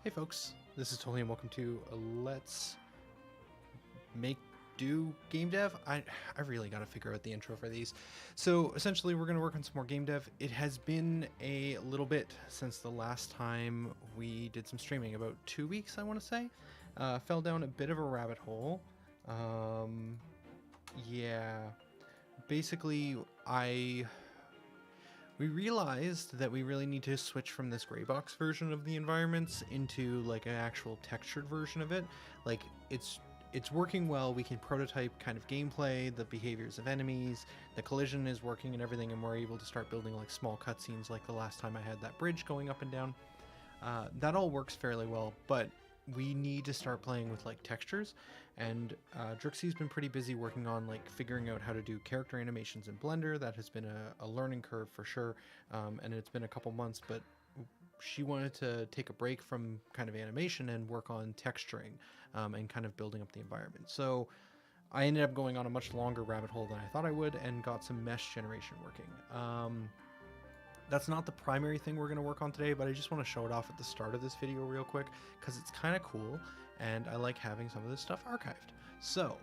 Hey folks, this is Totally and welcome to Let's Make Do Game Dev. I really got to figure out the intro for these. So essentially we're going to work on some more game dev. It has been a little bit since the last time we did some streaming, about 2 weeks I want to say. Fell down a bit of a rabbit hole. Yeah, basically we realized that we really need to switch from this gray box version of the environments into like an actual textured version of it. Like it's working well. We can prototype kind of gameplay, the behaviors of enemies, the collision is working and everything, and we're able to start building like small cutscenes like the last time I had that bridge going up and down. That all works fairly well, but we need to start playing with like textures, and Drixie's been pretty busy working on like figuring out how to do character animations in Blender. That has been a learning curve for sure, and it's been a couple months, but she wanted to take a break from kind of animation and work on texturing and kind of building up the environment. So I ended up going on a much longer rabbit hole than I thought I would and got some mesh generation working. That's not the primary thing we're going to work on today, but I just want to show it off at the start of this video real quick because it's kind of cool and I like having some of this stuff archived. So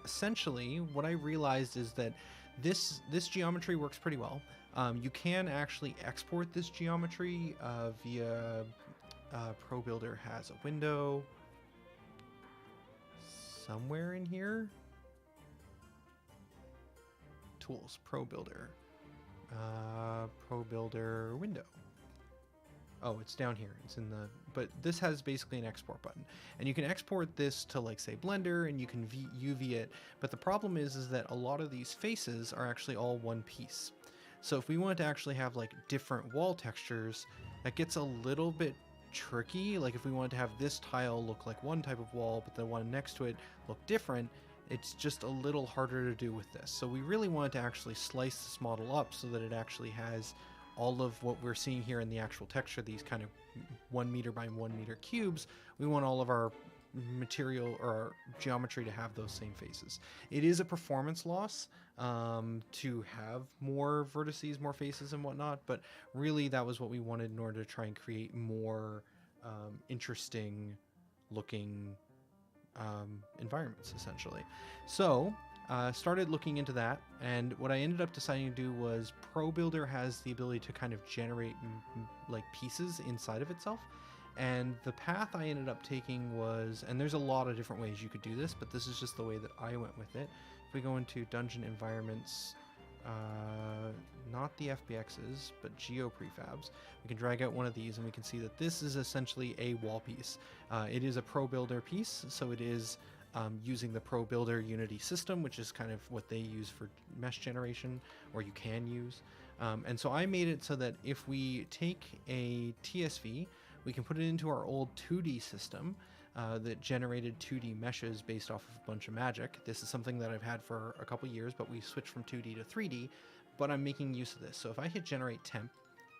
essentially what I realized is that this geometry works pretty well. You can actually export this geometry via ProBuilder has a window somewhere in here. Tools, ProBuilder. ProBuilder window. Oh, it's down here. It's in the, but this has basically an export button, and you can export this to like say Blender, and you can UV it. But the problem is that a lot of these faces are actually all one piece. So if we want to actually have like different wall textures, that gets a little bit tricky. Like if we wanted to have this tile look like one type of wall, but the one next to it look different, it's just a little harder to do with this. So we really wanted to actually slice this model up so that it actually has all of what we're seeing here in the actual texture, these kind of 1 meter by 1 meter cubes. We want all of our material or our geometry to have those same faces. It is a performance loss to have more vertices, more faces and whatnot, but really that was what we wanted in order to try and create more interesting looking environments essentially. So started looking into that, and what I ended up deciding to do was ProBuilder has the ability to kind of generate like pieces inside of itself, and the path I ended up taking was, and there's a lot of different ways you could do this, but this is just the way that I went with it. If we go into dungeon environments, not the FBXs, but Geo Prefabs, we can drag out one of these and we can see that this is essentially a wall piece. It is a ProBuilder piece, so it is using the ProBuilder Unity system, which is kind of what they use for mesh generation, or you can use. And so I made it so that if we take a TSV, we can put it into our old 2D system that generated 2D meshes based off of a bunch of magic. This is something that I've had for a couple years, but we switched from 2D to 3D, but I'm making use of this. So if I hit generate temp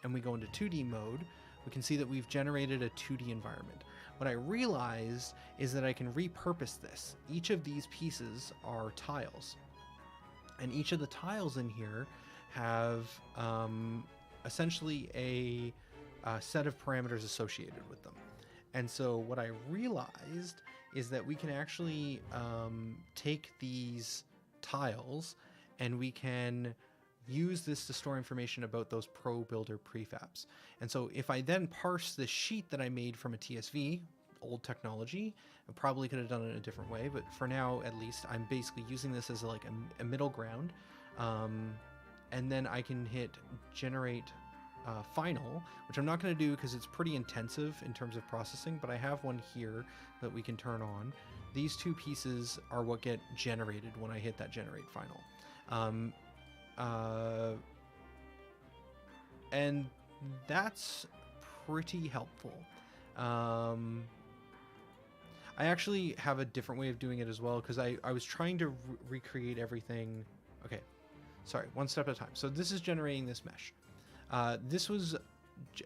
and we go into 2D mode, we can see that we've generated a 2D environment. What I realized is that I can repurpose this. Each of these pieces are tiles, and each of the tiles in here have essentially a set of parameters associated with them. And so what I realized is that we can actually take these tiles and we can use this to store information about those ProBuilder prefabs. And so if I then parse this sheet that I made from a TSV, old technology, I probably could have done it a different way, but for now at least I'm basically using this as like a middle ground. And then I can hit generate final, which I'm not going to do because it's pretty intensive in terms of processing, but I have one here that we can turn on. These two pieces are what get generated when I hit that generate final. And that's pretty helpful. I actually have a different way of doing it as well, because I was trying to recreate everything. Okay, sorry, one step at a time. So this is generating this mesh. This was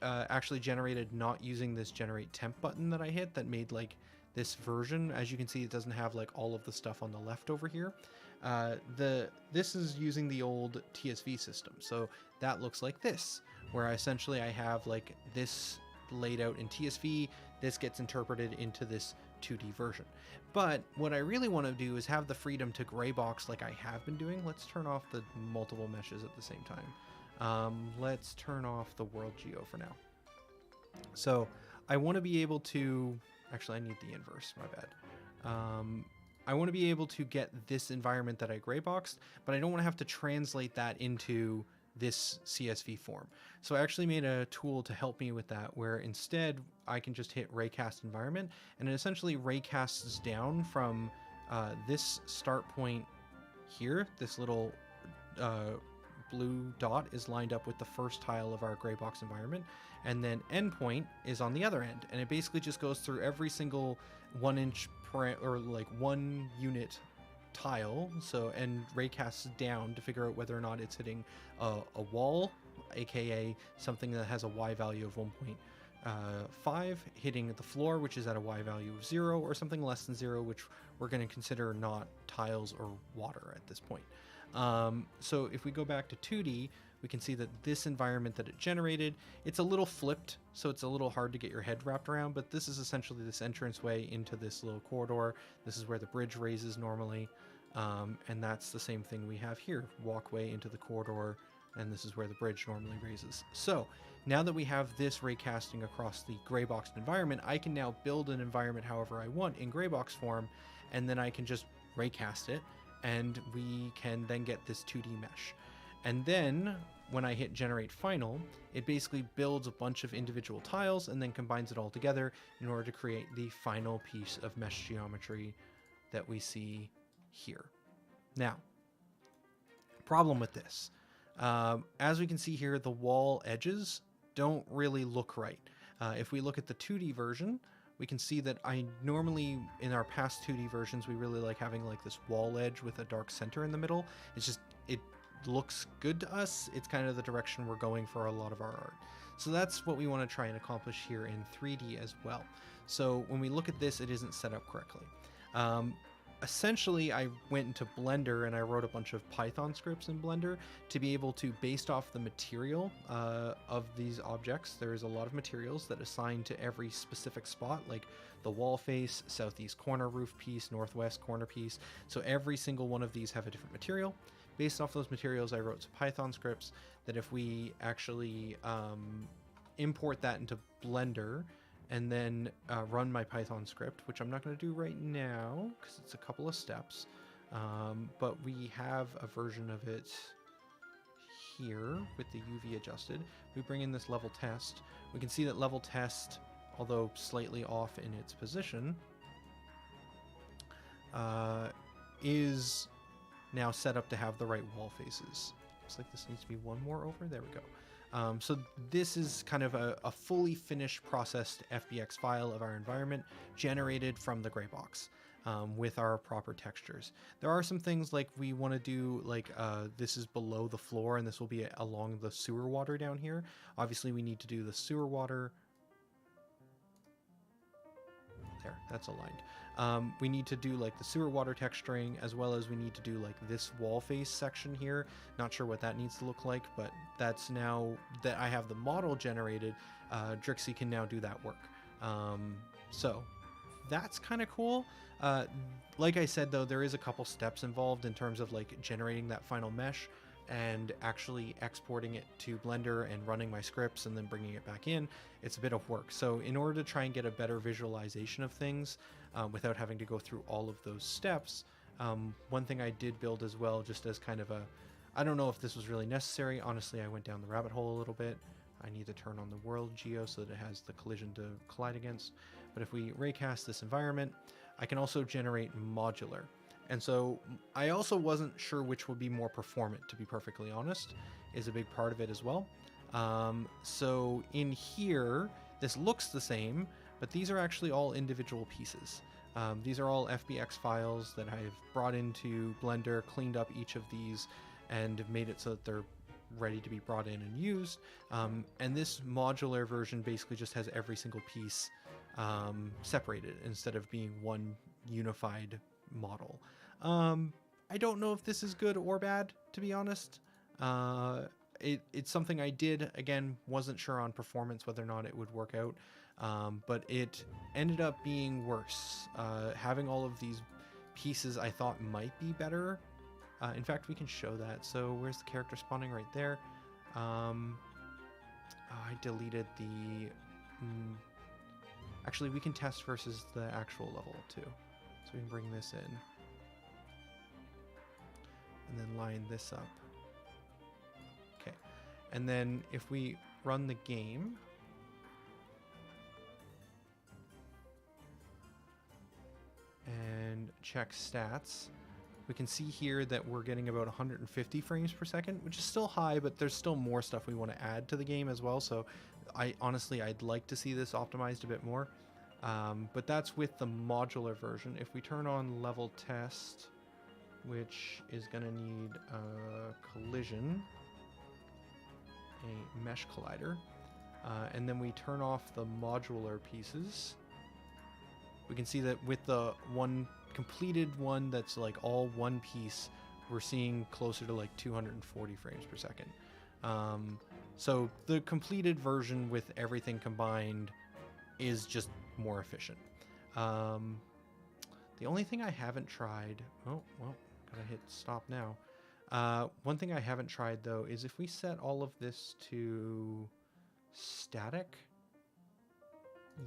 actually generated not using this generate temp button that I hit that made like this version. As you can see, it doesn't have like all of the stuff on the left over here. This is using the old TSV system. So that looks like this, where essentially I have like this laid out in TSV, this gets interpreted into this 2D version. But what I really want to do is have the freedom to gray box like I have been doing. Let's turn off the multiple meshes at the same time. Let's turn off the world geo for now. So I want to be able to, actually I need the inverse, my bad. I want to be able to get this environment that I gray boxed, but I don't want to have to translate that into this CSV form. So I actually made a tool to help me with that, where instead I can just hit raycast environment, and it essentially raycasts down from this start point here. This little blue dot is lined up with the first tile of our gray box environment, and then endpoint is on the other end, and it basically just goes through every single 1 inch or like 1 unit tile, so, and raycasts down to figure out whether or not it's hitting a wall, aka something that has a Y value of 1.5, hitting the floor, which is at a Y value of 0, or something less than 0, which we're going to consider not tiles or water at this point. So if we go back to 2D, we can see that this environment that it generated, it's a little flipped, so it's a little hard to get your head wrapped around, but this is essentially this entranceway into this little corridor. This is where the bridge raises normally, and that's the same thing we have here, walkway into the corridor, and this is where the bridge normally raises. So now that we have this raycasting across the gray boxed environment, I can now build an environment however I want in gray box form, and then I can just raycast it, and we can then get this 2D mesh. And then when I hit generate final, it basically builds a bunch of individual tiles and then combines it all together in order to create the final piece of mesh geometry that we see here. Now, problem with this. As we can see here, the wall edges don't really look right. If we look at the 2D version, we can see that I normally, in our past 2D versions, we really like having like this wall edge with a dark center in the middle. It's just, it looks good to us. It's kind of the direction we're going for a lot of our art. So that's what we want to try and accomplish here in 3D as well. So when we look at this, it isn't set up correctly. Essentially, I went into Blender and I wrote a bunch of Python scripts in Blender to be able to, based off the material of these objects, there's a lot of materials that assign to every specific spot, like the wall face, southeast corner roof piece, northwest corner piece. So every single one of these have a different material. Based off those materials, I wrote some Python scripts that if we actually import that into Blender, and then run my Python script, which I'm not going to do right now because it's a couple of steps, but we have a version of it here with the UV adjusted. We bring in this level test. We can see that level test, although slightly off in its position, is now set up to have the right wall faces. Looks like this needs to be one more over. There we go. So this is kind of a fully finished processed FBX file of our environment generated from the gray box with our proper textures. There are some things like we want to do, like this is below the floor and this will be along the sewer water down here. Obviously we need to do the sewer water. There, that's aligned. We need to do like the sewer water texturing, as well as we need to do like this wall face section here. Not sure what that needs to look like, but that's now that I have the model generated, Drixie can now do that work. So that's kind of cool. Like I said, though, there is a couple steps involved in terms of like generating that final mesh and actually exporting it to Blender and running my scripts and then bringing it back in. It's a bit of work. So in order to try and get a better visualization of things without having to go through all of those steps, one thing I did build as well, just as kind of a, I don't know if this was really necessary. Honestly, I went down the rabbit hole a little bit. I need to turn on the world geo so that it has the collision to collide against. But if we raycast this environment, I can also generate modular. And so I also wasn't sure which would be more performant, to be perfectly honest, is a big part of it as well. So in here, this looks the same, but these are actually all individual pieces. These are all FBX files that I've brought into Blender, cleaned up each of these, and made it so that they're ready to be brought in and used. And this modular version basically just has every single piece separated instead of being one unified model. I don't know if this is good or bad, to be honest. it's something I did. Again, wasn't sure on performance whether or not it would work out, but it ended up being worse. Having all of these pieces I thought might be better. In fact, we can show that. So where's the character spawning? Right there. I deleted the... actually, we can test versus the actual level too. So we can bring this in. And then line this up. Okay. And then if we run the game... and check stats, we can see here that we're getting about 150 frames per second, which is still high, but there's still more stuff we want to add to the game as well. So I'd like to see this optimized a bit more. But that's with the modular version. If we turn on level test, which is going to need a collision, a mesh collider, and then we turn off the modular pieces, we can see that with the one completed one that's like all one piece, we're seeing closer to like 240 frames per second. So the completed version with everything combined is just more efficient. The only thing I haven't tried... oh, well, gotta hit stop now. One thing I haven't tried though is if we set all of this to static.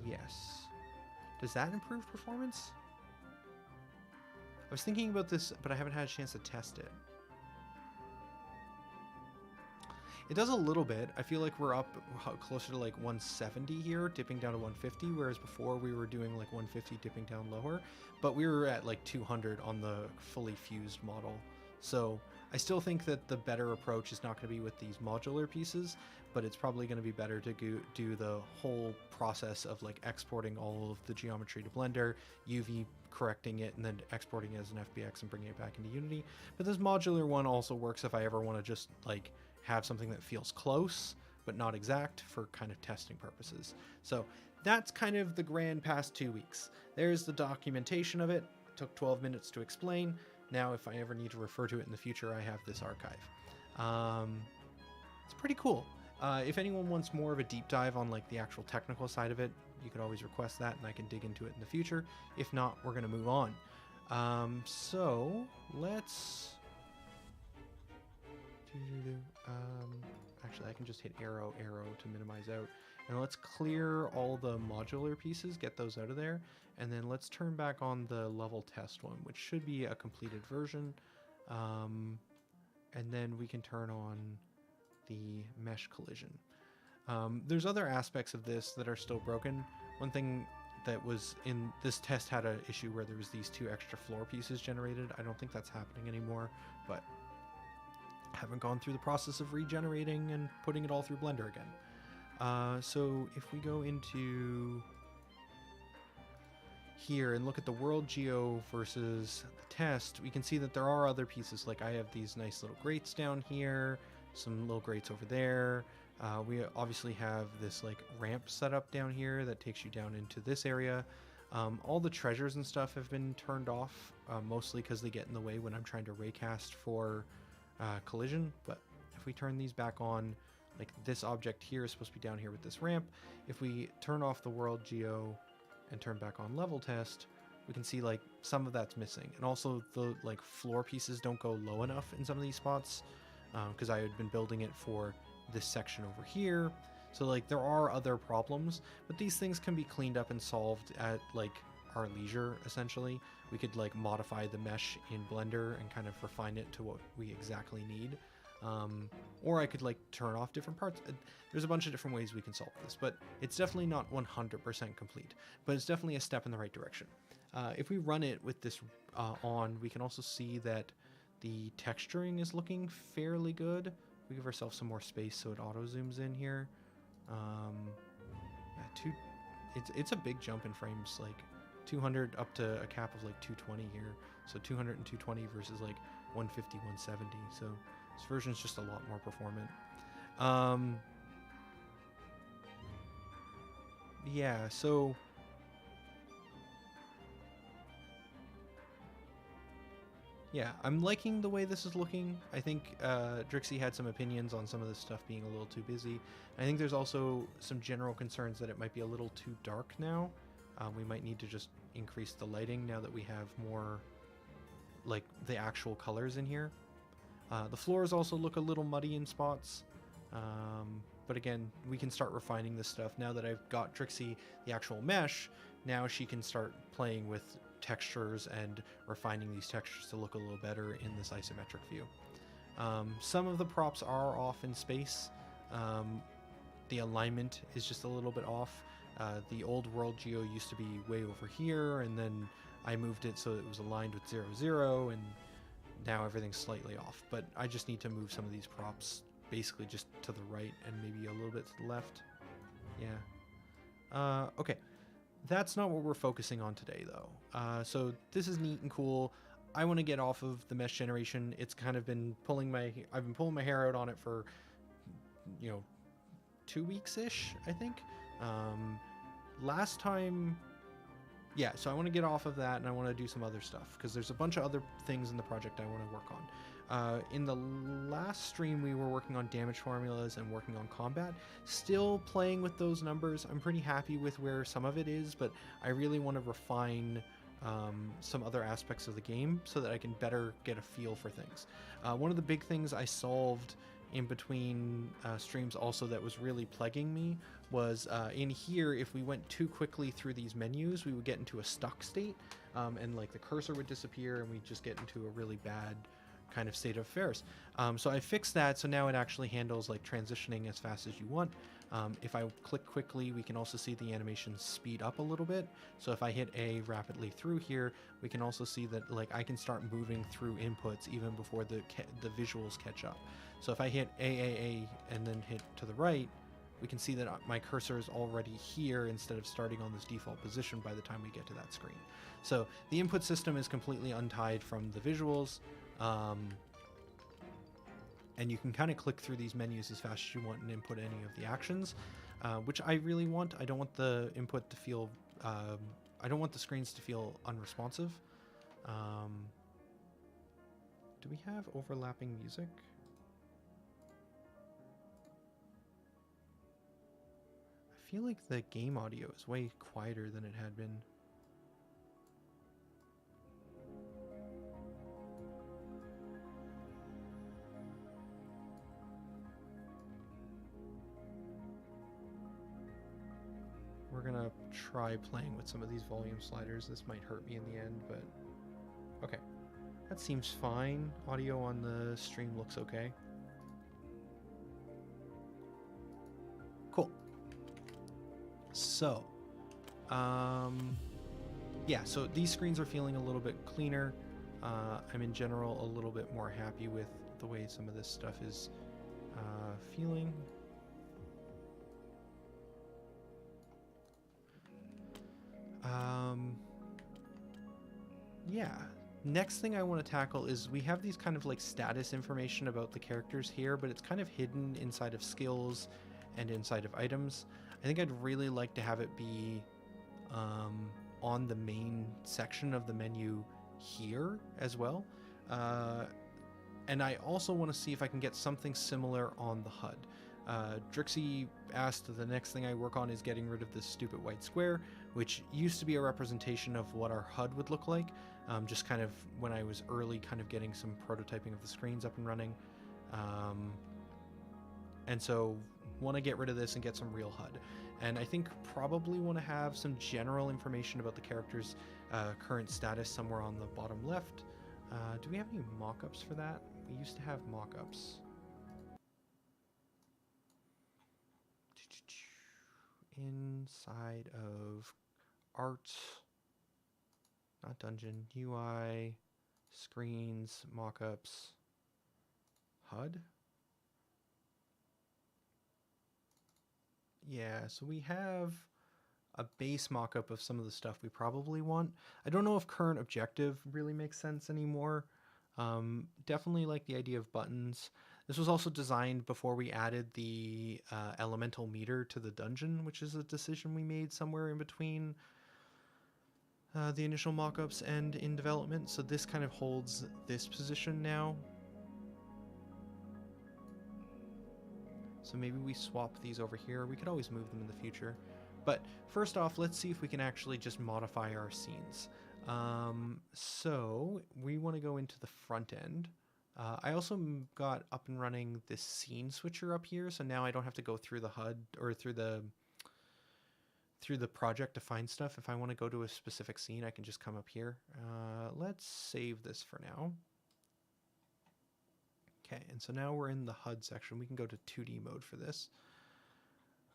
Yes. Does that improve performance? I was thinking about this, but I haven't had a chance to test it. It does a little bit. I feel like we're up closer to like 170 here, dipping down to 150, whereas before we were doing like 150, dipping down lower. But we were at like 200 on the fully fused model. So I still think that the better approach is not going to be with these modular pieces, but it's probably going to be better to do the whole process of like exporting all of the geometry to Blender, UV correcting it, and then exporting it as an FBX and bringing it back into Unity. But this modular one also works if I ever want to just like have something that feels close but not exact for kind of testing purposes. So that's kind of the grand past 2 weeks. There's the documentation of it. It took 12 minutes to explain. Now if I ever need to refer to it in the future, I have this archive. It's pretty cool. If anyone wants more of a deep dive on like the actual technical side of it, you could always request that and I can dig into it in the future. If not, we're going to move on. So let's... actually, I can just hit arrow to minimize out. And let's clear all the modular pieces, get those out of there. And then let's turn back on the level test one, which should be a completed version. And then we can turn on the mesh collision. There's other aspects of this that are still broken. One thing that was in this test had an issue where there was these 2 extra floor pieces generated. I don't think that's happening anymore, but haven't gone through the process of regenerating and putting it all through Blender again. So if we go into here and look at the world geo versus the test, we can see that there are other pieces. Like I have these nice little grates down here, some little grates over there. We obviously have this like ramp set up down here that takes you down into this area. All the treasures and stuff have been turned off, mostly because they get in the way when I'm trying to raycast for collision. But if we turn these back on, like this object here is supposed to be down here with this ramp. If we turn off the world geo and turn back on level test, we can see like some of that's missing. And also the like floor pieces don't go low enough in some of these spots, because I had been building it for this section over here. So like there are other problems, but these things can be cleaned up and solved at like our leisure. Essentially, we could like modify the mesh in Blender and kind of refine it to what we exactly need. Or I could like turn off different parts. There's a bunch of different ways we can solve this, but it's definitely not 100% complete, but it's definitely a step in the right direction. If we run it with this on, we can also see that the texturing is looking fairly good. We give ourselves some more space so it auto zooms in here. Yeah, it's a big jump in frames, like 200 up to a cap of like 220 here. So 200 and 220 versus like 150, 170. So this version is just a lot more performant. Yeah, so Yeah, I'm liking the way this is looking. I think Drixie had some opinions on some of this stuff being a little too busy. I think there's also some general concerns that it might be a little too dark now. We might need to just increase the lighting now that we have more, like, the actual colors in here. The floors also look a little muddy in spots. But again, we can start refining this stuff. Now that I've got Trixie the actual mesh, now she can start playing with textures and refining these textures to look a little better in this isometric view. Some of the props are off in space. The alignment is just a little bit off. The old world geo used to be way over here, and then I moved it so it was aligned with 0, 0, and now everything's slightly off. But I just need to move some of these props basically just to the right and maybe a little bit to the left. Yeah. Okay. That's not what we're focusing on today, though. So this is neat and cool. I want to get off of the mesh generation. It's kind of been I've been pulling my hair out on it for, 2 weeks-ish, I think. Last time, yeah, so I want to get off of that and I want to do some other stuff because there's a bunch of other things in the project I want to work on. In the last stream, we were working on damage formulas and working on combat. Still playing with those numbers. I'm pretty happy with where some of it is, but I really want to refine some other aspects of the game so that I can better get a feel for things. One of the big things I solved in between streams also that was really plaguing me was in here, if we went too quickly through these menus, we would get into a stuck state, and like the cursor would disappear and we'd just get into a really bad kind of state of affairs. So I fixed that, so now it actually handles like transitioning as fast as you want. If I click quickly, we can also see the animation speed up a little bit. So if I hit A rapidly through here, we can also see that like I can start moving through inputs even before the visuals catch up. So if I hit A and then hit to the right, we can see that my cursor is already here instead of starting on this default position by the time we get to that screen. So the input system is completely untied from the visuals. And you can kind of click through these menus as fast as you want and input any of the actions, which I really want. I don't want the input to feel, I don't want the screens to feel unresponsive. Do we have overlapping music? I feel like the game audio is way quieter than it had been. We're gonna try playing with some of these volume sliders. This might hurt me in the end, but okay. That seems fine. Audio on the stream looks okay. Cool. So, yeah, so these screens are feeling a little bit cleaner. I'm in general a little bit more happy with the way some of this stuff is feeling. Yeah, next thing I want to tackle is we have these kind of like status information about the characters here, but it's kind of hidden inside of skills and inside of items. I think I'd really like to have it be on the main section of the menu here as well. And I also want to see if I can get something similar on the HUD. Drixie asked the next thing I work on is getting rid of this stupid white square, which used to be a representation of what our HUD would look like, just kind of when I was early kind of getting some prototyping of the screens up and running. And so want to get rid of this and get some real HUD. And I think probably want to have some general information about the character's current status somewhere on the bottom left. Do we have any mock-ups for that? We used to have mock-ups. Inside of art, not dungeon, UI, screens, mockups, HUD. Yeah, so we have a base mockup of some of the stuff we probably want. I don't know if current objective really makes sense anymore. Definitely like the idea of buttons. This was also designed before we added the elemental meter to the dungeon, which is a decision we made somewhere in between the initial mock-ups and in development. So this kind of holds this position now. So maybe we swap these over here. We could always move them in the future. But first off, let's see if we can actually just modify our scenes. So we want to go into the front end. I also got up and running this scene switcher up here, so now I don't have to go through the HUD or through the project to find stuff. If I want to go to a specific scene, I can just come up here. Let's save this for now. Okay, and so now we're in the HUD section. We can go to 2D mode for this.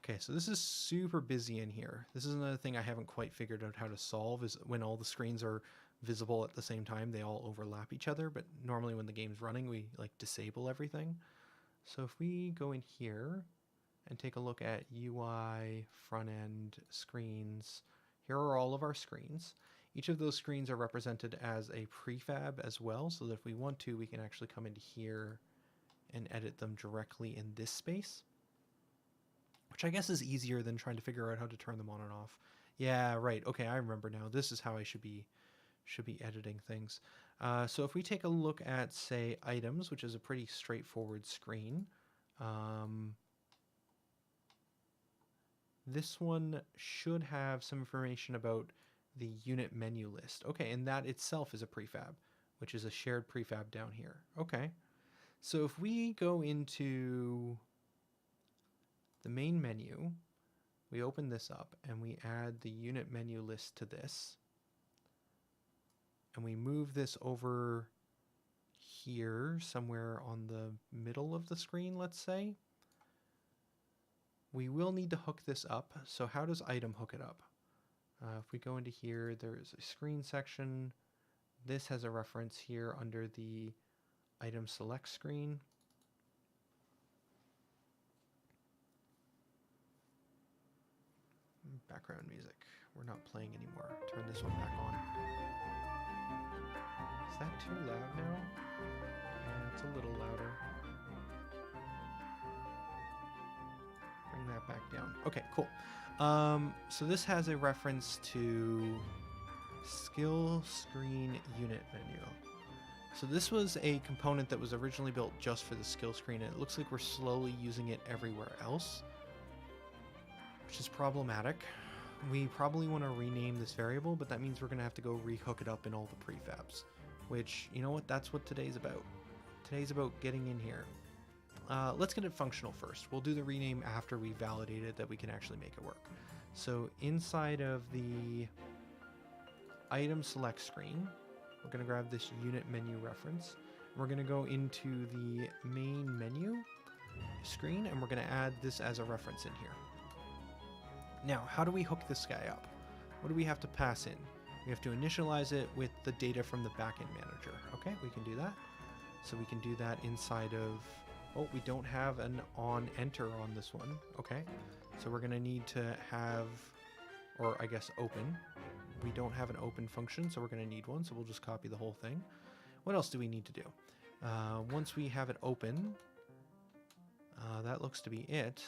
Okay, so this is super busy in here. This is another thing I haven't quite figured out how to solve, is when all the screens are visible at the same time, they all overlap each other, but normally when the game's running, we like disable everything. So if we go in here and take a look at UI, front end, screens, here are all of our screens. Each of those screens are represented as a prefab as well, so that if we want to, we can actually come into here and edit them directly in this space, which I guess is easier than trying to figure out how to turn them on and off. Yeah, right. Okay, I remember now. This is how I should be editing things. So if we take a look at, say, items, which is a pretty straightforward screen, this one should have some information about the unit menu list. Okay, and that itself is a prefab, which is a shared prefab down here. Okay, so if we go into the main menu, we open this up and we add the unit menu list to this, and we move this over here somewhere on the middle of the screen, let's say. We will need to hook this up. So how does item hook it up? If we go into here, there's a screen section. This has a reference here under the item select screen. Background music. We're not playing anymore. Turn this one back on. Is that too loud now? Yeah, it's a little louder. Bring that back down. Okay, cool. So this has a reference to skill screen unit menu. So this was a component that was originally built just for the skill screen, and it looks like we're slowly using it everywhere else, which is problematic. We probably want to rename this variable, but that means we're going to have to go rehook it up in all the prefabs, which, you know what, that's what today's about. Today's about getting in here. Let's get it functional first. We'll do the rename after we validated that we can actually make it work. So inside of the item select screen, we're going to grab this unit menu reference. We're going to go into the main menu screen, and we're going to add this as a reference in here. Now, how do we hook this guy up? What do we have to pass in? We have to initialize it with the data from the backend manager. Okay, we can do that. So we can do that inside of... Oh, we don't have an on enter on this one. Okay, so we're going to need to have, or I guess open. We don't have an open function, so we're going to need one, so we'll just copy the whole thing. What else do we need to do? Once we have it open, that looks to be it.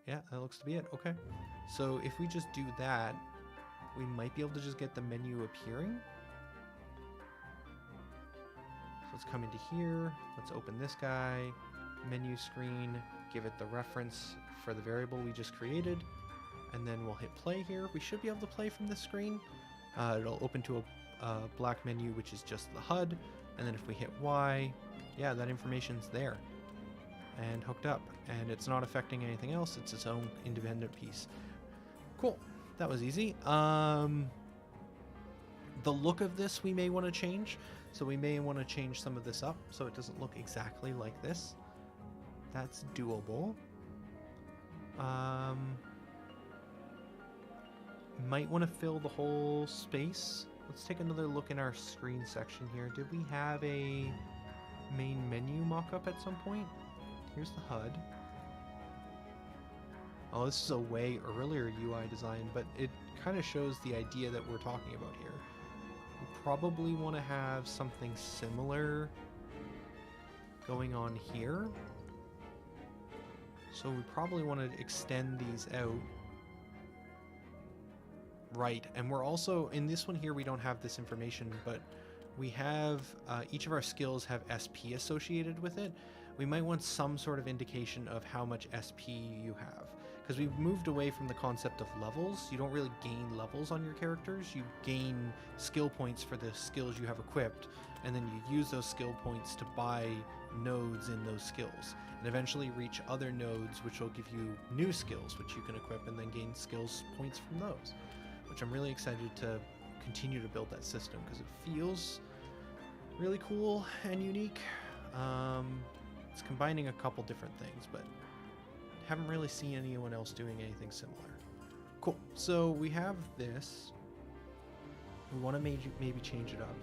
Yeah, that looks to be it. Okay, so if we just do that, we might be able to just get the menu appearing. Let's come into here, let's open this guy, menu screen, give it the reference for the variable we just created, and then we'll hit play here. We should be able to play from this screen. It'll open to a black menu, which is just the HUD, and then if we hit Y, yeah, that information's there and hooked up, and it's not affecting anything else. It's its own independent piece. Cool, that was easy. The look of this we may want to change. So we may want to change some of this up so it doesn't look exactly like this. That's doable. Might want to fill the whole space. Let's take another look in our screen section here. Did we have a main menu mock-up at some point? Here's the HUD. Oh, this is a way earlier UI design, but it kind of shows the idea that we're talking about here. We probably want to have something similar going on here. So we probably want to extend these out Right, and we're also, in this one here, we don't have this information, but we have, each of our skills have SP associated with it. We might want some sort of indication of how much SP you have, because we've moved away from the concept of levels. You don't really gain levels on your characters, you gain skill points for the skills you have equipped, and then you use those skill points to buy nodes in those skills, and eventually reach other nodes which will give you new skills which you can equip and then gain skills points from those, which I'm really excited to continue to build that system because it feels really cool and unique. It's combining a couple different things, but haven't really seen anyone else doing anything similar. Cool. So we have this. We want to maybe change it up.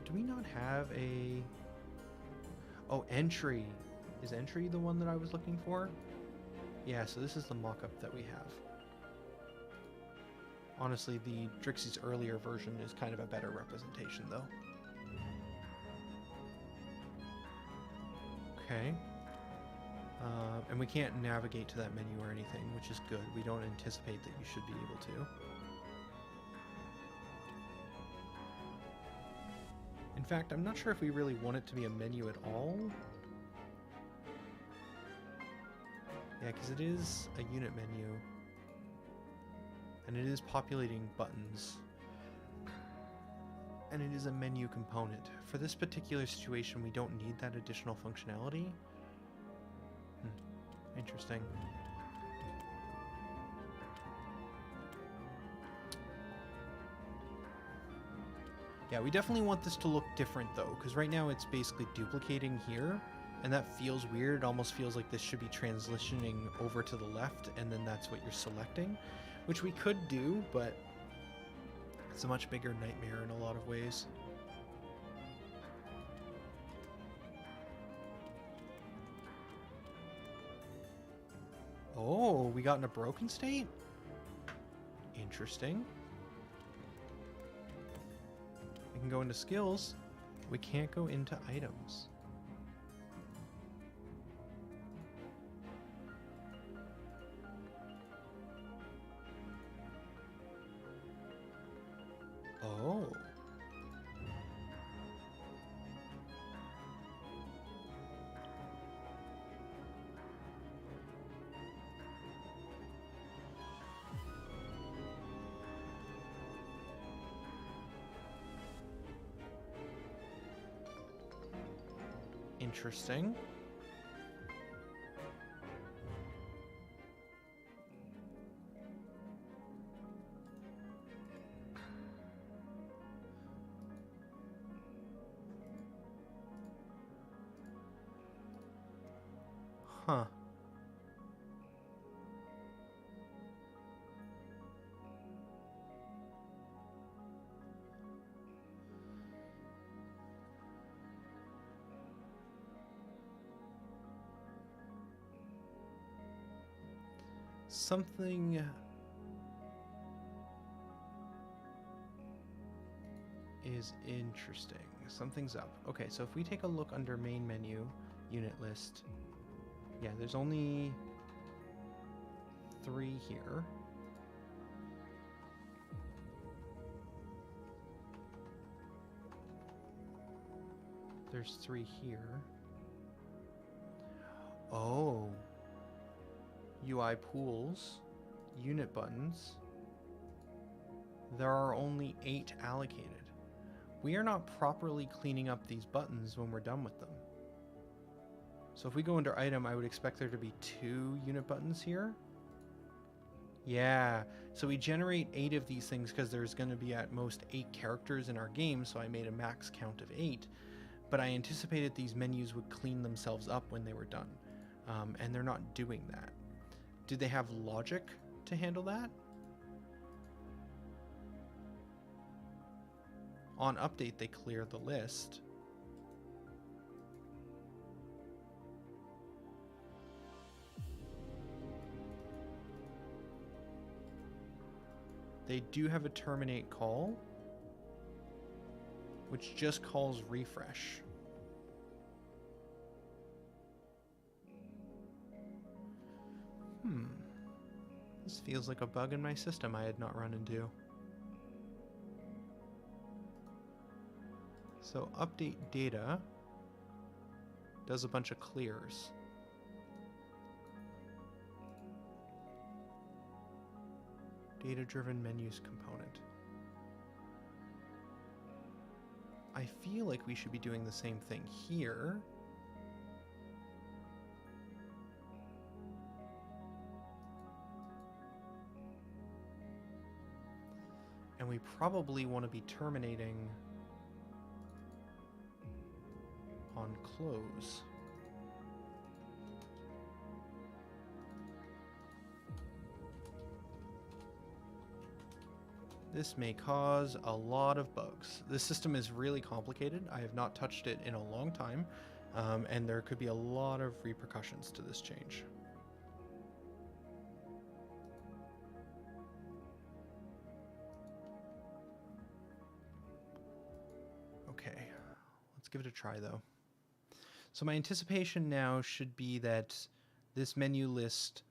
Do we not have a... Oh, entry. Is entry the one that I was looking for? Yeah, so this is the mock-up that we have. Honestly, the Drixie's earlier version is kind of a better representation, though. Okay. And we can't navigate to that menu or anything, which is good. We don't anticipate that you should be able to. In fact, I'm not sure if we really want it to be a menu at all. Yeah, because it is a unit menu. And it is populating buttons. And it is a menu component. For this particular situation, we don't need that additional functionality. Interesting. Yeah, we definitely want this to look different though, because right now it's basically duplicating here, and that feels weird. It almost feels like this should be transitioning over to the left, and then that's what you're selecting, which we could do, but it's a much bigger nightmare in a lot of ways. Oh, we got in a broken state? Interesting. We can go into skills. We can't go into items. Oh. Interesting. Huh. Something is interesting. Something's up. Okay, so if we take a look under main menu, unit list, yeah, there's only 3 here. There's 3 here. Oh. UI pools, unit buttons. There are only 8 allocated. We are not properly cleaning up these buttons when we're done with them. So if we go under item, I would expect there to be 2 unit buttons here. Yeah, so we generate 8 of these things because there's going to be at most 8 characters in our game, so I made a max count of 8. But I anticipated these menus would clean themselves up when they were done, and they're not doing that. Do they have logic to handle that? On update, they clear the list. They do have a terminate call, which just calls refresh. This feels like a bug in my system I had not run into. So update data does a bunch of clears. Data-driven menus component. I feel like we should be doing the same thing here. And we probably want to be terminating on close. This may cause a lot of bugs. This system is really complicated. I have not touched it in a long time, and there could be a lot of repercussions to this change. Okay, let's give it a try though. So my anticipation now should be that this menu list,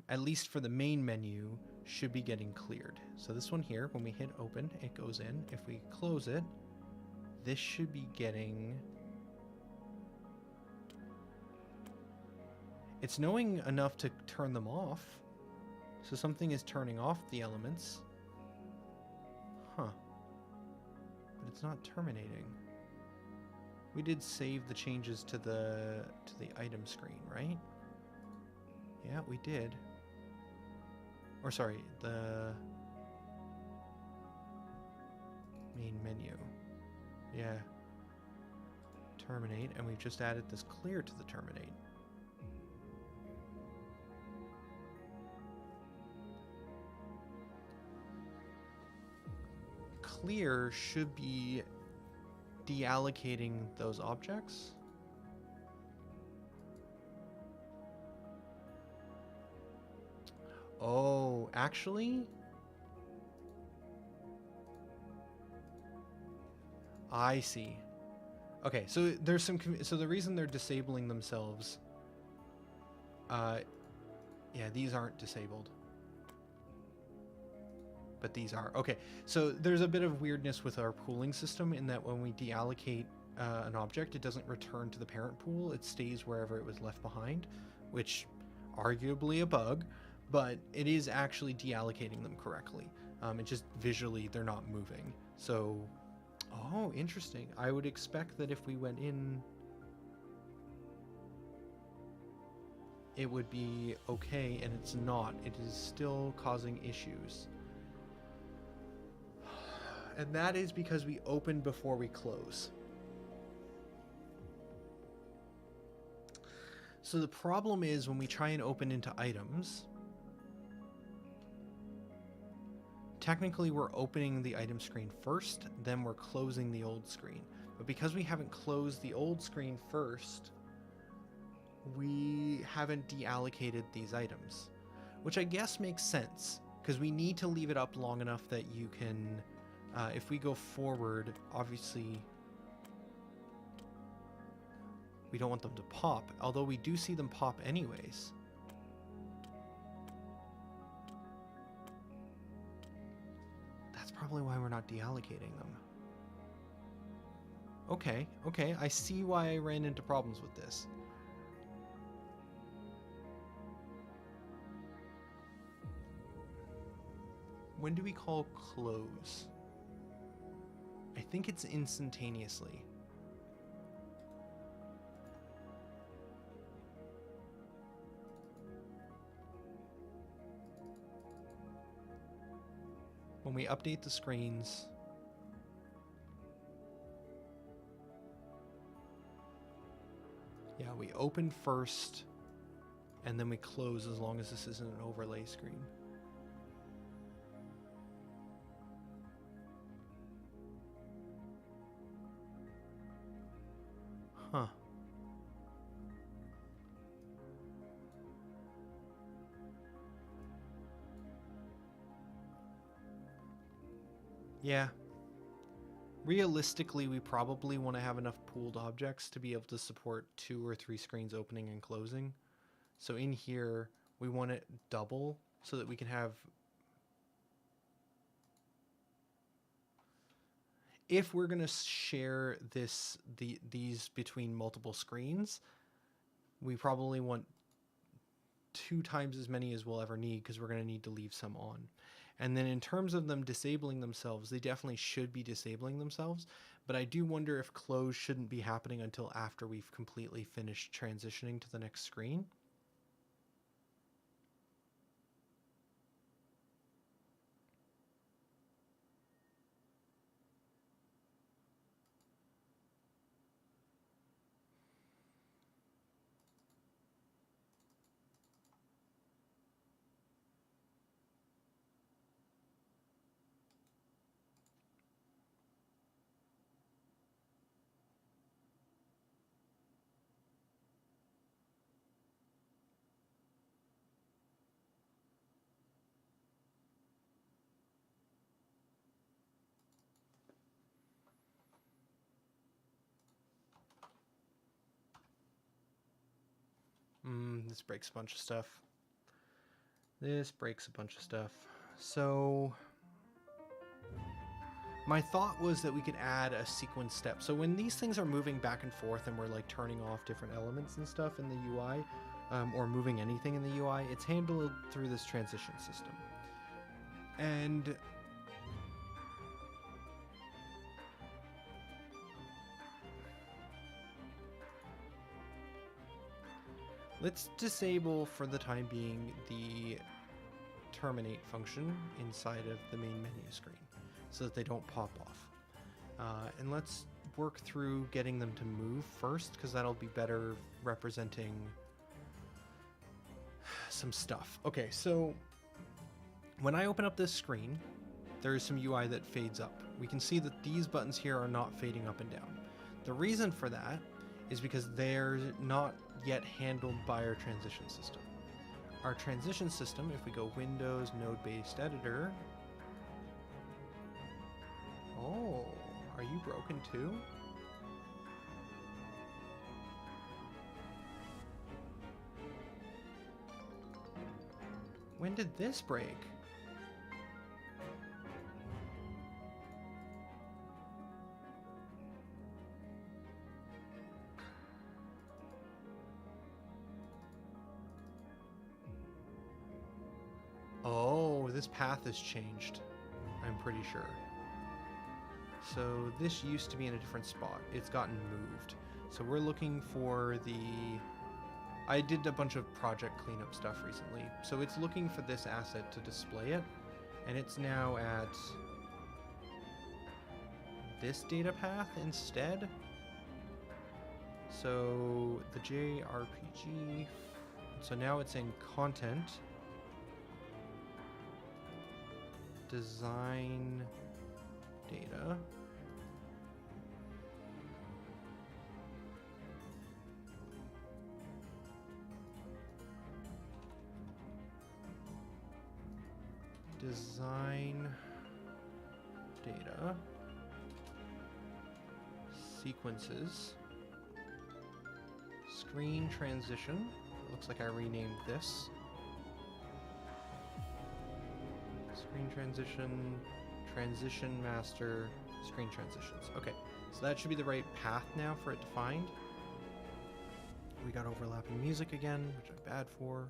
at least for the main menu, should be getting cleared. So this one here, when we hit open, it goes in. If we close it, this should be getting... It's knowing enough to turn them off. So something is turning off the elements. Huh. But it's not terminating. We did save the changes to the item screen, right? Yeah, we did. Or sorry, the main menu. Yeah. Terminate, and we've just added this clear to the terminate. Clear should be deallocating those objects. Oh, actually? I see. Okay, so there's some... So the reason they're disabling themselves... yeah, these aren't disabled. But these are. Okay, so there's a bit of weirdness with our pooling system in that when we deallocate an object, it doesn't return to the parent pool. It stays wherever it was left behind, which arguably a bug, but it is actually deallocating them correctly. It just visually, they're not moving. So, oh, interesting. I would expect that if we went in, it would be okay, and it's not. It is still causing issues. And that is because we open before we close. So the problem is when we try and open into items, technically we're opening the item screen first, then we're closing the old screen. But because we haven't closed the old screen first, we haven't deallocated these items, which I guess makes sense because we need to leave it up long enough that you can... if we go forward, obviously, we don't want them to pop, although we do see them pop anyways. That's probably why we're not deallocating them. Okay, okay, I see why I ran into problems with this. When do we call close? I think it's instantaneously. When we update the screens, yeah, we open first and then we close as long as this isn't an overlay screen. Huh. Yeah. Realistically, we probably want to have enough pooled objects to be able to support 2 or 3 screens opening and closing. So in here, we want it double so that we can have... If we're going to share these between multiple screens, we probably want 2 times as many as we'll ever need, because we're going to need to leave some on. And then in terms of them disabling themselves, they definitely should be disabling themselves, but I do wonder if close shouldn't be happening until after we've completely finished transitioning to the next screen. This breaks a bunch of stuff. This breaks a bunch of stuff. So my thought was that we could add a sequence step. So when these things are moving back and forth and we're like turning off different elements and stuff in the UI, or moving anything in the UI, it's handled through this transition system. And let's disable for the time being the terminate function inside of the main menu screen so that they don't pop off. And let's work through getting them to move first, because that'll be better representing some stuff. Okay, so when I open up this screen, there is some UI that fades up. We can see that these buttons here are not fading up and down. The reason for that is because they're not yet handled by our transition system. Our transition system, if we go Windows, Node-based Editor... Oh, are you broken too? When did this break? Oh, this path has changed, I'm pretty sure. So this used to be in a different spot. It's gotten moved. So we're looking for the... I did a bunch of project cleanup stuff recently. So it's looking for this asset to display it. And it's now at this data path instead. So the JRPG... So now it's in content. Design data. Design data. Sequences. Screen transition. It looks like I renamed this. Screen transition, transition master, screen transitions. Okay, so that should be the right path now for it to find. We got overlapping music again, which I'm bad for.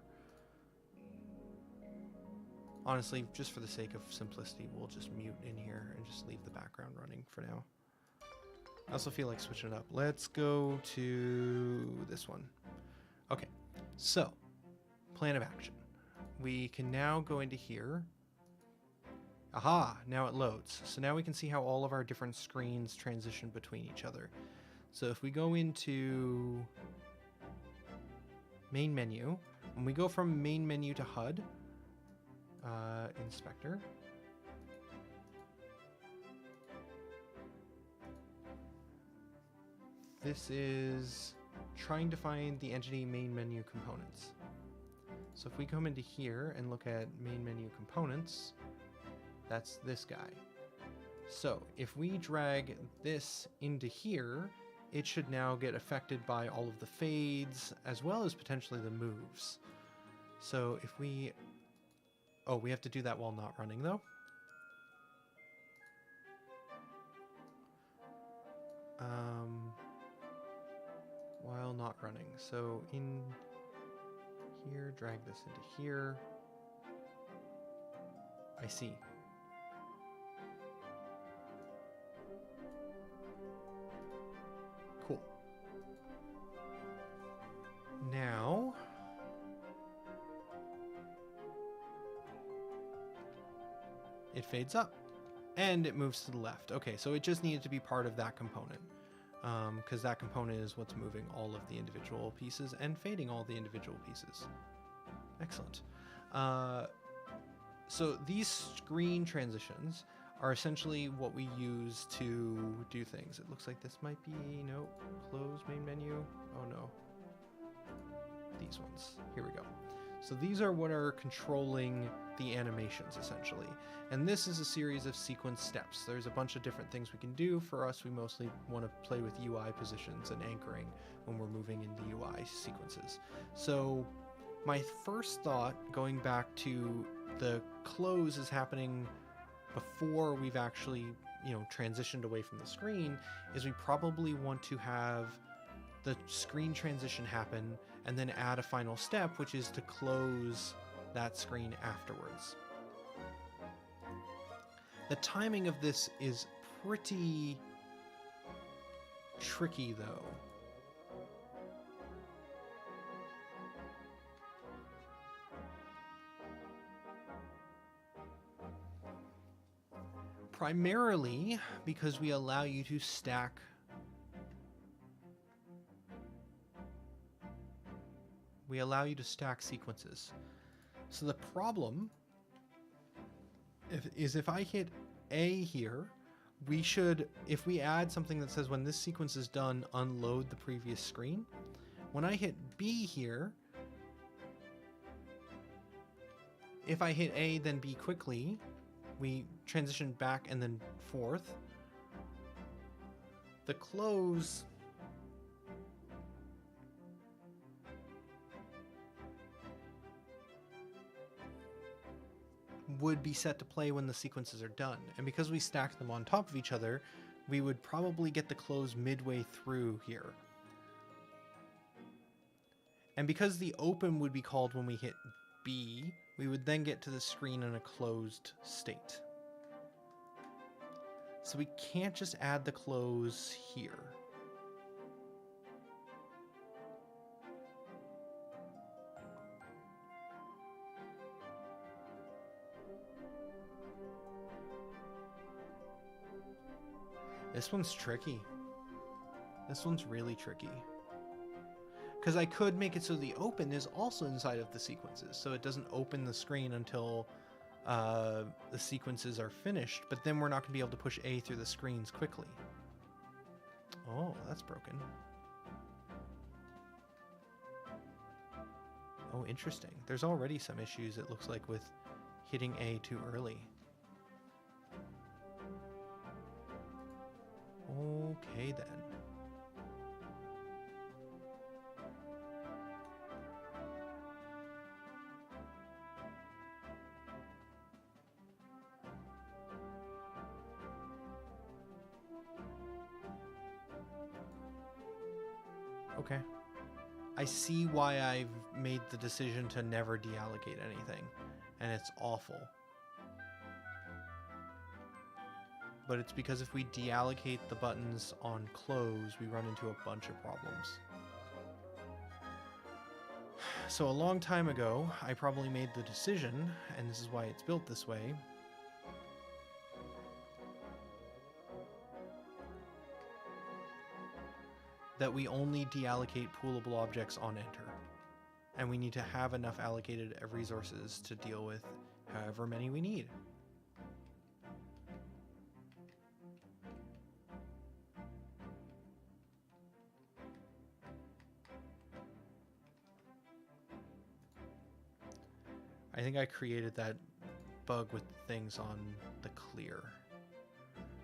Honestly, just for the sake of simplicity, we'll just mute in here and just leave the background running for now. I also feel like switching it up. Let's go to this one. Okay, so plan of action. We can now go into here. Aha, now it loads. So now we can see how all of our different screens transition between each other. So if we go into main menu, when we go from main menu to HUD, inspector, this is trying to find the entity main menu components. So if we come into here and look at main menu components, that's this guy. So if we drag this into here, it should now get affected by all of the fades as well as potentially the moves. So if we Oh, we have to do that while not running, though. While not running. So in here, drag this into here. I see. Cool. Now, it fades up and it moves to the left. Okay, so it just needed to be part of that component, because that component is what's moving all of the individual pieces and fading all the individual pieces. Excellent. So these screen transitions are essentially what we use to do things. It looks like this might be, no, close main menu. Oh no. These ones. Here we go. So these are what are controlling the animations, essentially. And this is a series of sequence steps. There's a bunch of different things we can do. For us, we mostly want to play with UI positions and anchoring when we're moving into UI sequences. So my first thought, going back to the close is happening before we've actually, transitioned away from the screen, is we probably want to have the screen transition happen and then add a final step, which is to close that screen afterwards. The timing of this is pretty tricky, though. Primarily because we allow you to stack sequences. So the problem is if I hit A here, we should, if we add something that says when this sequence is done, unload the previous screen. When I hit B here, if I hit A then B quickly, we transition back and then forth. The close would be set to play when the sequences are done. And because we stack them on top of each other, we would probably get the close midway through here. And because the open would be called when we hit B, we would then get to the screen in a closed state. So we can't just add the close here. This one's tricky. This one's really tricky. Because I could make it so the open is also inside of the sequences, so it doesn't open the screen until the sequences are finished, but then we're not going to be able to push A through the screens quickly. Oh, that's broken. Oh, interesting. There's already some issues, it looks like, with hitting A too early. Okay, then. Okay. I see why I've made the decision to never deallocate anything, and it's awful. But it's because if we deallocate the buttons on close, we run into a bunch of problems. So a long time ago, I probably made the decision, and this is why it's built this way, that we only deallocate poolable objects on enter. And we need to have enough allocated resources to deal with however many we need. I think I created that bug with things on the clear.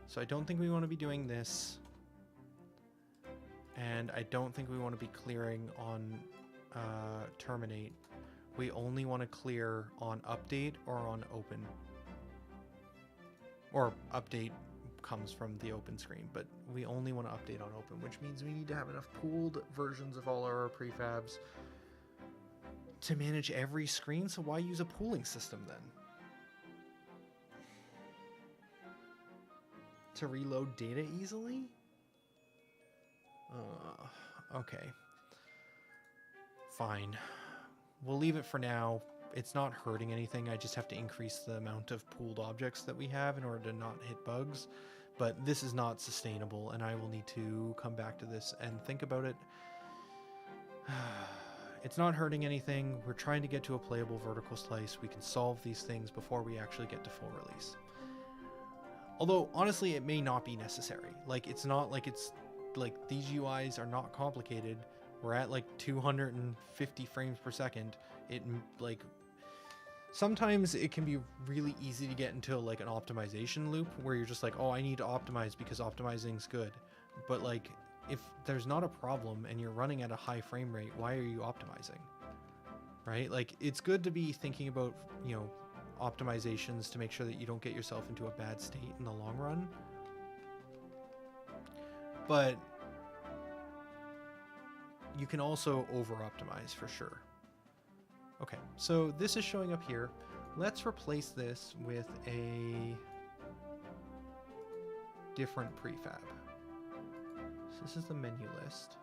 So I don't think we want to be doing this. And I don't think we want to be clearing on terminate. we only want to clear on update or on open. Or update comes from the open screen, but we only want to update on open, which means we need to have enough pooled versions of all our prefabs to manage every screen. So why use a pooling system then? To reload data easily? Okay. Fine. We'll leave it for now. It's not hurting anything. I just have to increase the amount of pooled objects that we have in order to not hit bugs. But this is not sustainable, and I will need to come back to this and think about it. It's not hurting anything. We're trying to get to a playable vertical slice. We can solve these things before we actually get to full release. Although, honestly, it may not be necessary. Like, it's not like it's... Like, these UIs are not complicated. We're at, like, 250 frames per second. It, like... Sometimes it can be really easy to get into, like, an optimization loop where you're just like, oh, I need to optimize because optimizing's good. But, like, if there's not a problem and you're running at a high frame rate, why are you optimizing? Right? Like, it's good to be thinking about, you know, optimizations to make sure that you don't get yourself into a bad state in the long run. But you can also over-optimize for sure. Okay, so this is showing up here. Let's replace this with a different prefab. So this is the menu list.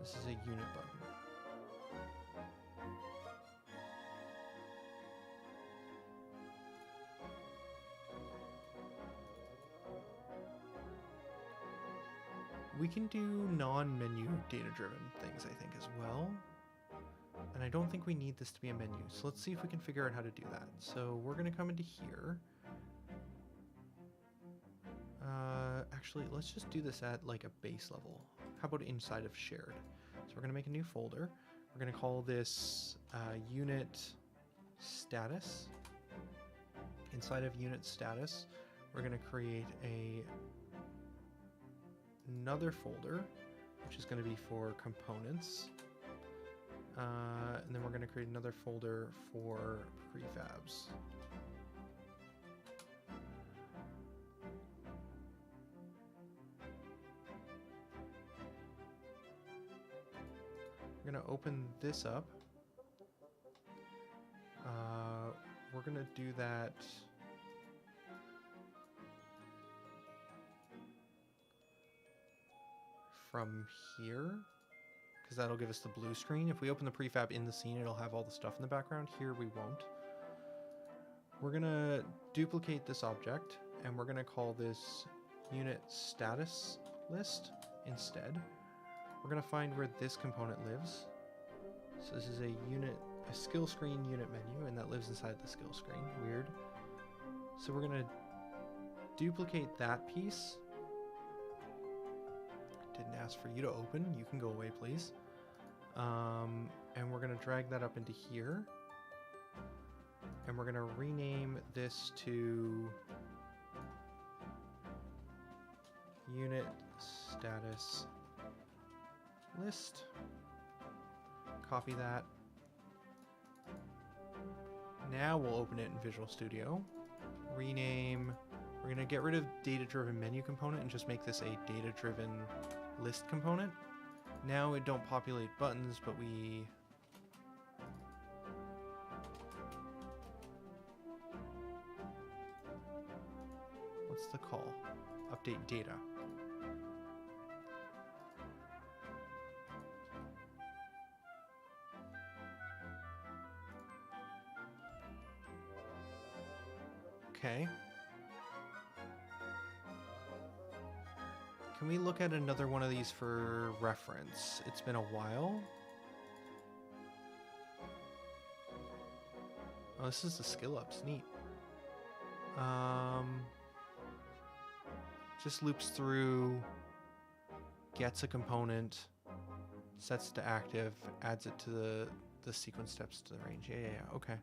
This is a unit button. We can do non-menu data-driven things, I think, as well. And I don't think we need this to be a menu. So let's see if we can figure out how to do that. So we're going to come into here. Actually, let's just do this at like a base level. How about inside of shared? So we're going to make a new folder. We're going to call this unit status. Inside of unit status, we're going to create another folder, which is going to be for components. And then we're going to create another folder for prefabs. We're going to open this up. We're going to do that from here, because that'll give us the blue screen. If we open the prefab in the scene, it'll have all the stuff in the background. Here we won't. We're going to duplicate this object, and we're going to call this unit status list instead. We're going to find where this component lives. So this is a skill screen unit menu, and that lives inside the skill screen. Weird. So we're going to duplicate that piece. Didn't ask for you to open. You can go away, please. And we're going to drag that up into here. And we're going to rename this to unit status list. Copy that. Now we'll open it in Visual Studio. Rename. We're going to get rid of data-driven menu component and just make this a data-driven list component. Now it don't populate buttons, but we... What's the call? Update data. Okay. Can we look at another one of these for reference? It's been a while. Oh, this is the skill ups. Neat. Just loops through, gets a component, sets it to active, adds it to the sequence steps to the range. Yeah, okay.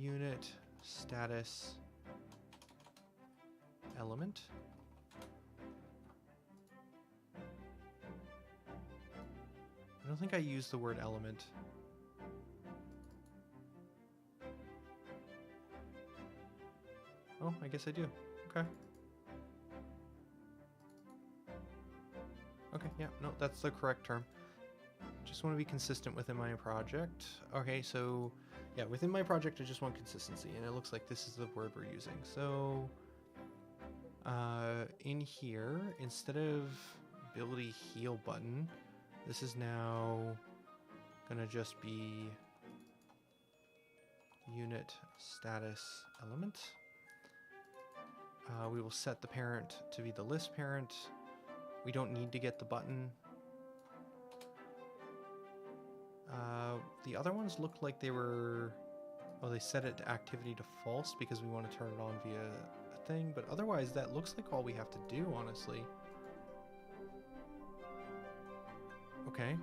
unit status element. I don't think I used the word element. Oh, I guess I do. Okay. Okay, yeah, no, that's the correct term. Just want to be consistent within my project. Okay, so yeah, within my project, I just want consistency, and it looks like this is the word we're using. So in here, instead of ability heal button, this is now gonna just be unit status element. We will set the parent to be the list parent. We don't need to get the button. The other ones looked like they were... Oh, they set it to activity to false because we want to turn it on via a thing. But otherwise, that looks like all we have to do, honestly. Okay.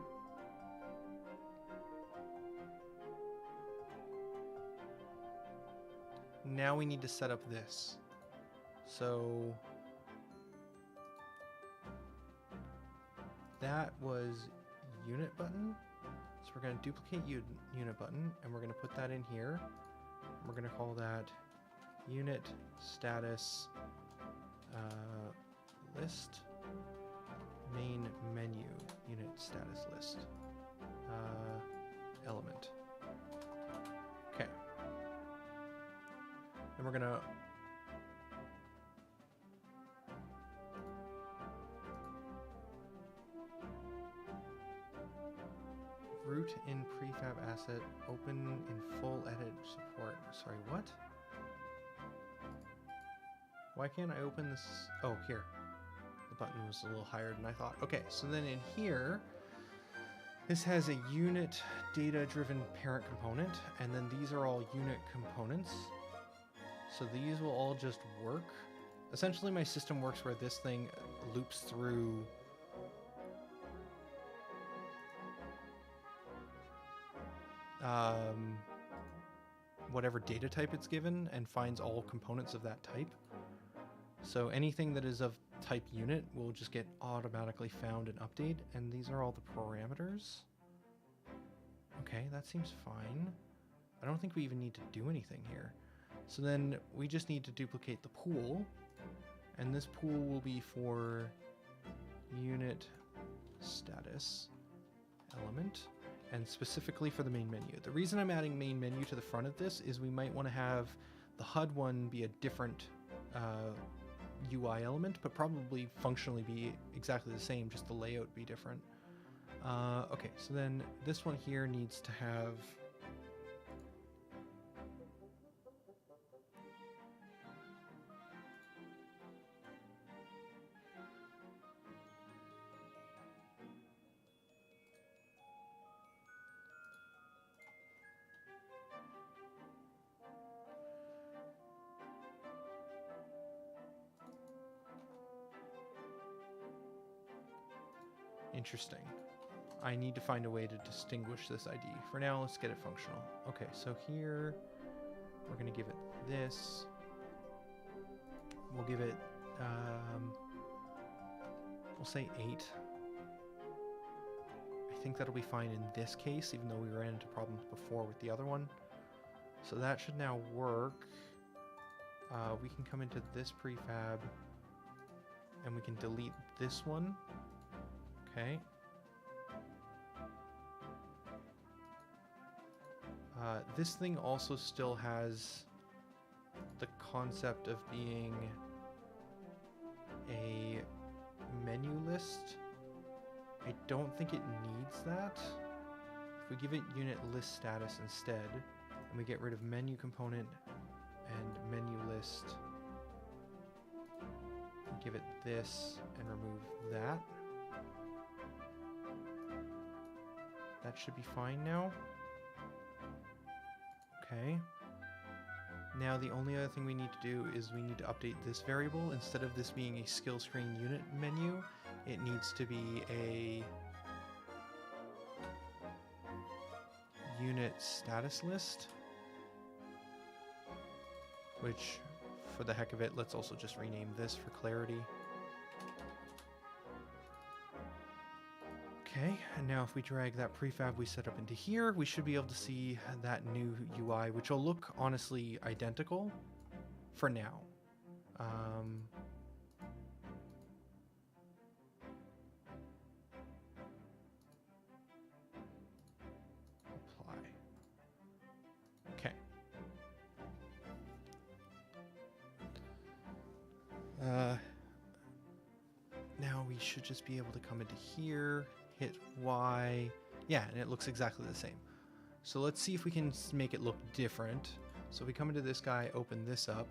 Now we need to set up this. So... that was unit button. So we're going to duplicate unit button, and we're going to put that in here. And we're going to call that unit status list main menu unit status list element. Okay. And we're going to root in prefab asset, open in full edit support. Sorry, what? Why can't I open this? Oh, here. The button was a little higher than I thought. Okay, so then in here, this has a unit data-driven parent component, and then these are all unit components. So these will all just work. Essentially, my system works where this thing loops through whatever data type it's given and finds all components of that type. So anything that is of type unit will just get automatically found and updated, and these are all the parameters. Okay, that seems fine. I don't think we even need to do anything here. So then we just need to duplicate the pool, and this pool will be for unit status element, and specifically for the main menu. The reason I'm adding main menu to the front of this is we might want to have the HUD one be a different UI element, but probably functionally be exactly the same, just the layout be different. Okay, so then this one here needs to have interesting. I need to find a way to distinguish this ID. For now, let's get it functional. Okay, so here we're going to give it this. We'll give it, we'll say 8. I think that'll be fine in this case, even though we ran into problems before with the other one. So that should now work. We can come into this prefab and we can delete this one. Okay. This thing also still has the concept of being a menu list. I don't think it needs that. If we give it unit list status instead, and we get rid of menu component and menu list, give it this and remove that. That should be fine now. Okay. Now the only other thing we need to do is we need to update this variable. Instead of this being a skill screen unit menu, it needs to be a unit status list. which for the heck of it, let's also just rename this for clarity. Okay, and now if we drag that prefab we set up into here, we should be able to see that new UI, which will look honestly identical for now. Apply. Okay. Now we should just be able to come into here, hit Y. Yeah, and it looks exactly the same. So let's see if we can make it look different. So we come into this guy, open this up,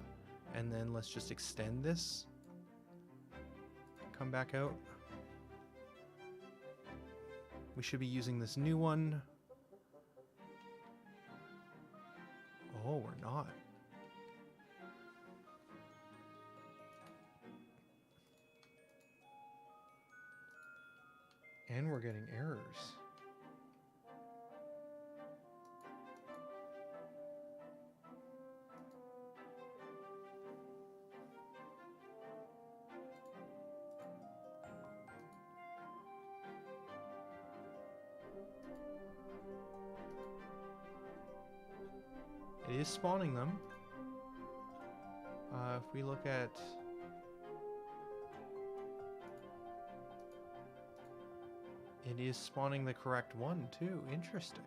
and then let's just extend this. Come back out. We should be using this new one. Oh, we're not. And we're getting errors. It is spawning them. If we look at... It is spawning the correct one, too. Interesting.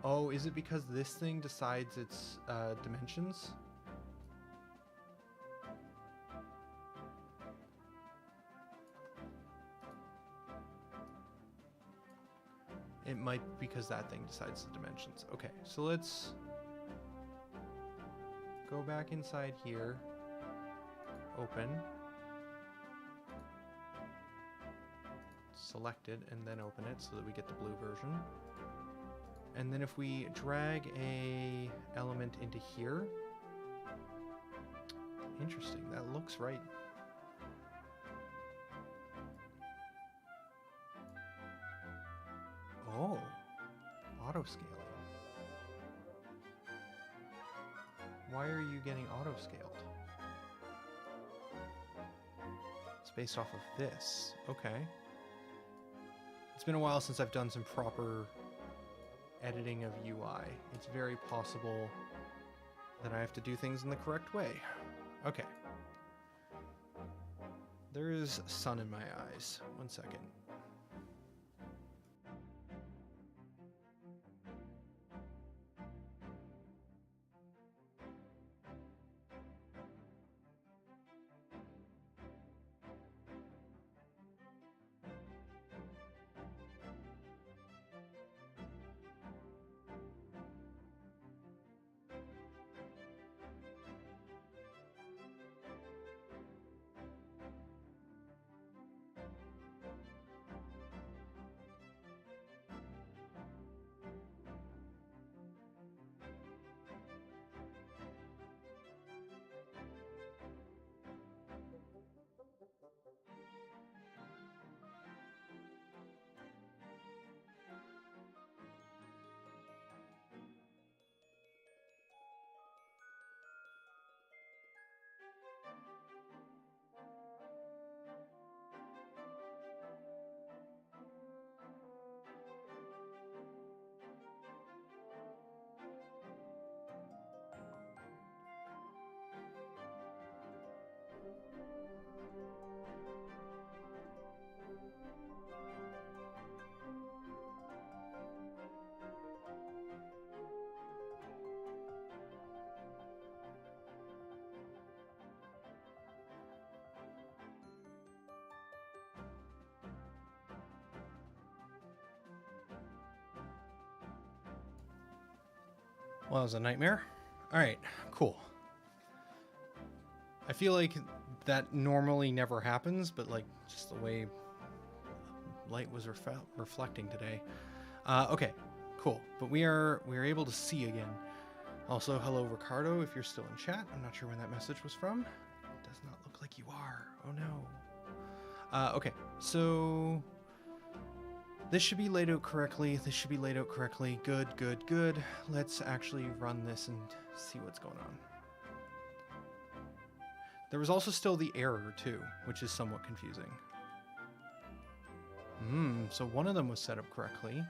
Oh, is it because this thing decides its dimensions? It might be because that thing decides the dimensions. Okay, so let's go back inside here. Open. Select it and then open it so that we get the blue version. And then if we drag a element into here, interesting, that looks right. Oh, auto scaling. Why are you getting auto scaled? It's based off of this. Okay. It's been a while since I've done some proper editing of UI. It's very possible that I have to do things in the correct way. Okay. There is sun in my eyes. 1 second. Well, that was a nightmare. All right, cool. I feel like that normally never happens, but like just the way light was reflecting today. Okay, cool. But we are able to see again. Also, hello Ricardo, if you're still in chat. I'm not sure when that message was from. It does not look like you are. Oh no. Okay, so This should be laid out correctly. This should be laid out correctly. Good, good, good. Let's actually run this and see what's going on. There was also still the error too, which is somewhat confusing. So one of them was set up correctly.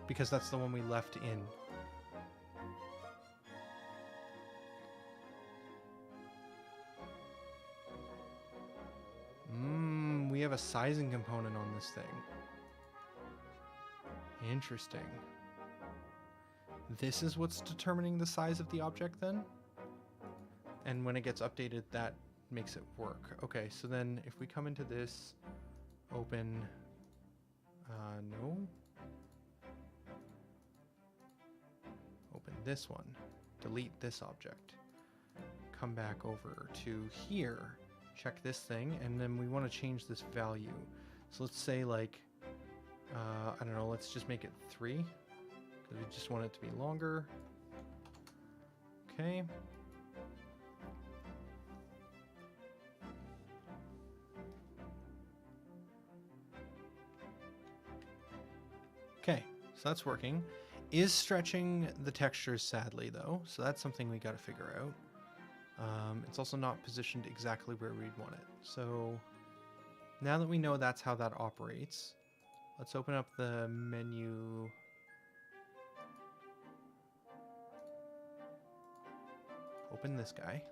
Because that's the one we left in. We have a sizing component on this thing. Interesting. This is what's determining the size of the object then? And when it gets updated, that makes it work. Okay, so then if we come into this, open, no. Open this one, delete this object. Come back over to here, check this thing, and then we want to change this value. So let's say like, I don't know, let's just make it 3, because we just want it to be longer. Okay. Okay, so that's working. Is stretching the textures sadly though, so that's something we got to figure out. It's also not positioned exactly where we'd want it. So now that we know that's how that operates, let's open up the menu. Open this guy.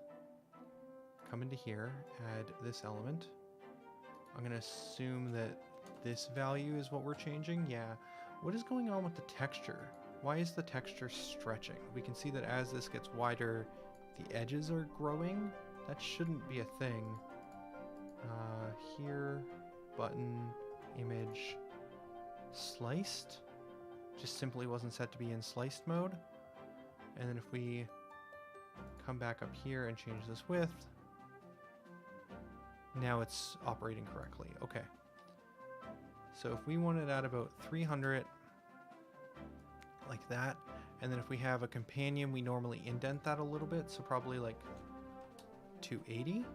Come into here, add this element. I'm going to assume that this value is what we're changing. Yeah. What is going on with the texture? Why is the texture stretching? We can see that as this gets wider, the edges are growing. That shouldn't be a thing. Here, button, image, sliced. Just simply wasn't set to be in sliced mode. And then if we come back up here and change this width, now it's operating correctly. Okay. So if we want it at about 300, like that, and then if we have a companion, we normally indent that a little bit, so probably like 280.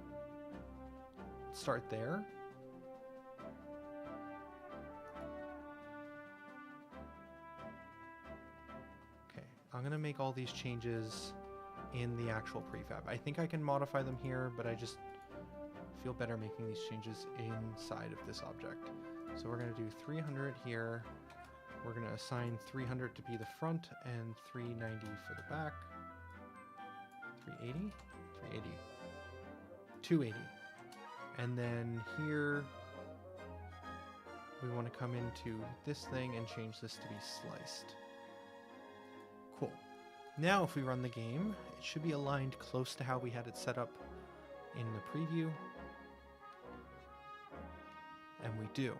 Start there. Okay, I'm gonna make all these changes in the actual prefab. I think I can modify them here, but I just feel better making these changes inside of this object. So we're going to do 300 here. We're going to assign 300 to be the front and 390 for the back. 380? 380. 280. And then here, we want to come into this thing and change this to be sliced. Cool. Now if we run the game, it should be aligned close to how we had it set up in the preview. And we do.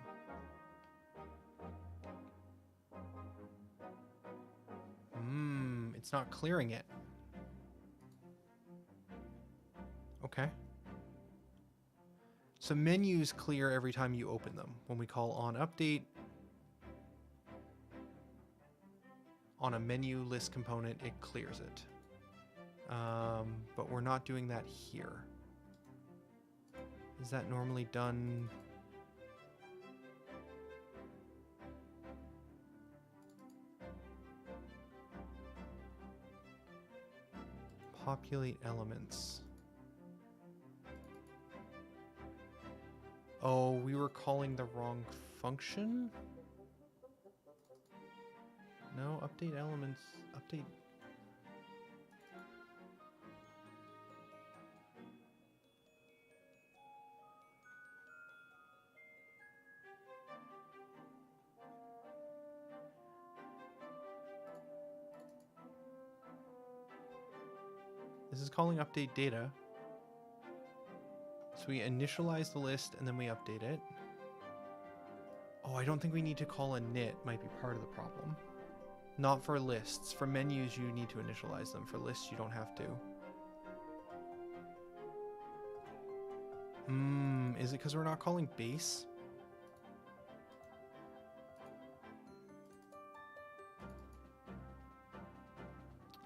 It's not clearing it. Okay. So menus clear every time you open them. When we call on update, on a menu list component, it clears it. But we're not doing that here. Is that normally done? Populate elements. Oh, we were calling the wrong function? No, update elements, update. This is calling update data. So we initialize the list and then we update it. Oh, I don't think we need to call a init, might be part of the problem. Not for lists. For menus, you need to initialize them. For lists, you don't have to. Is it because we're not calling base?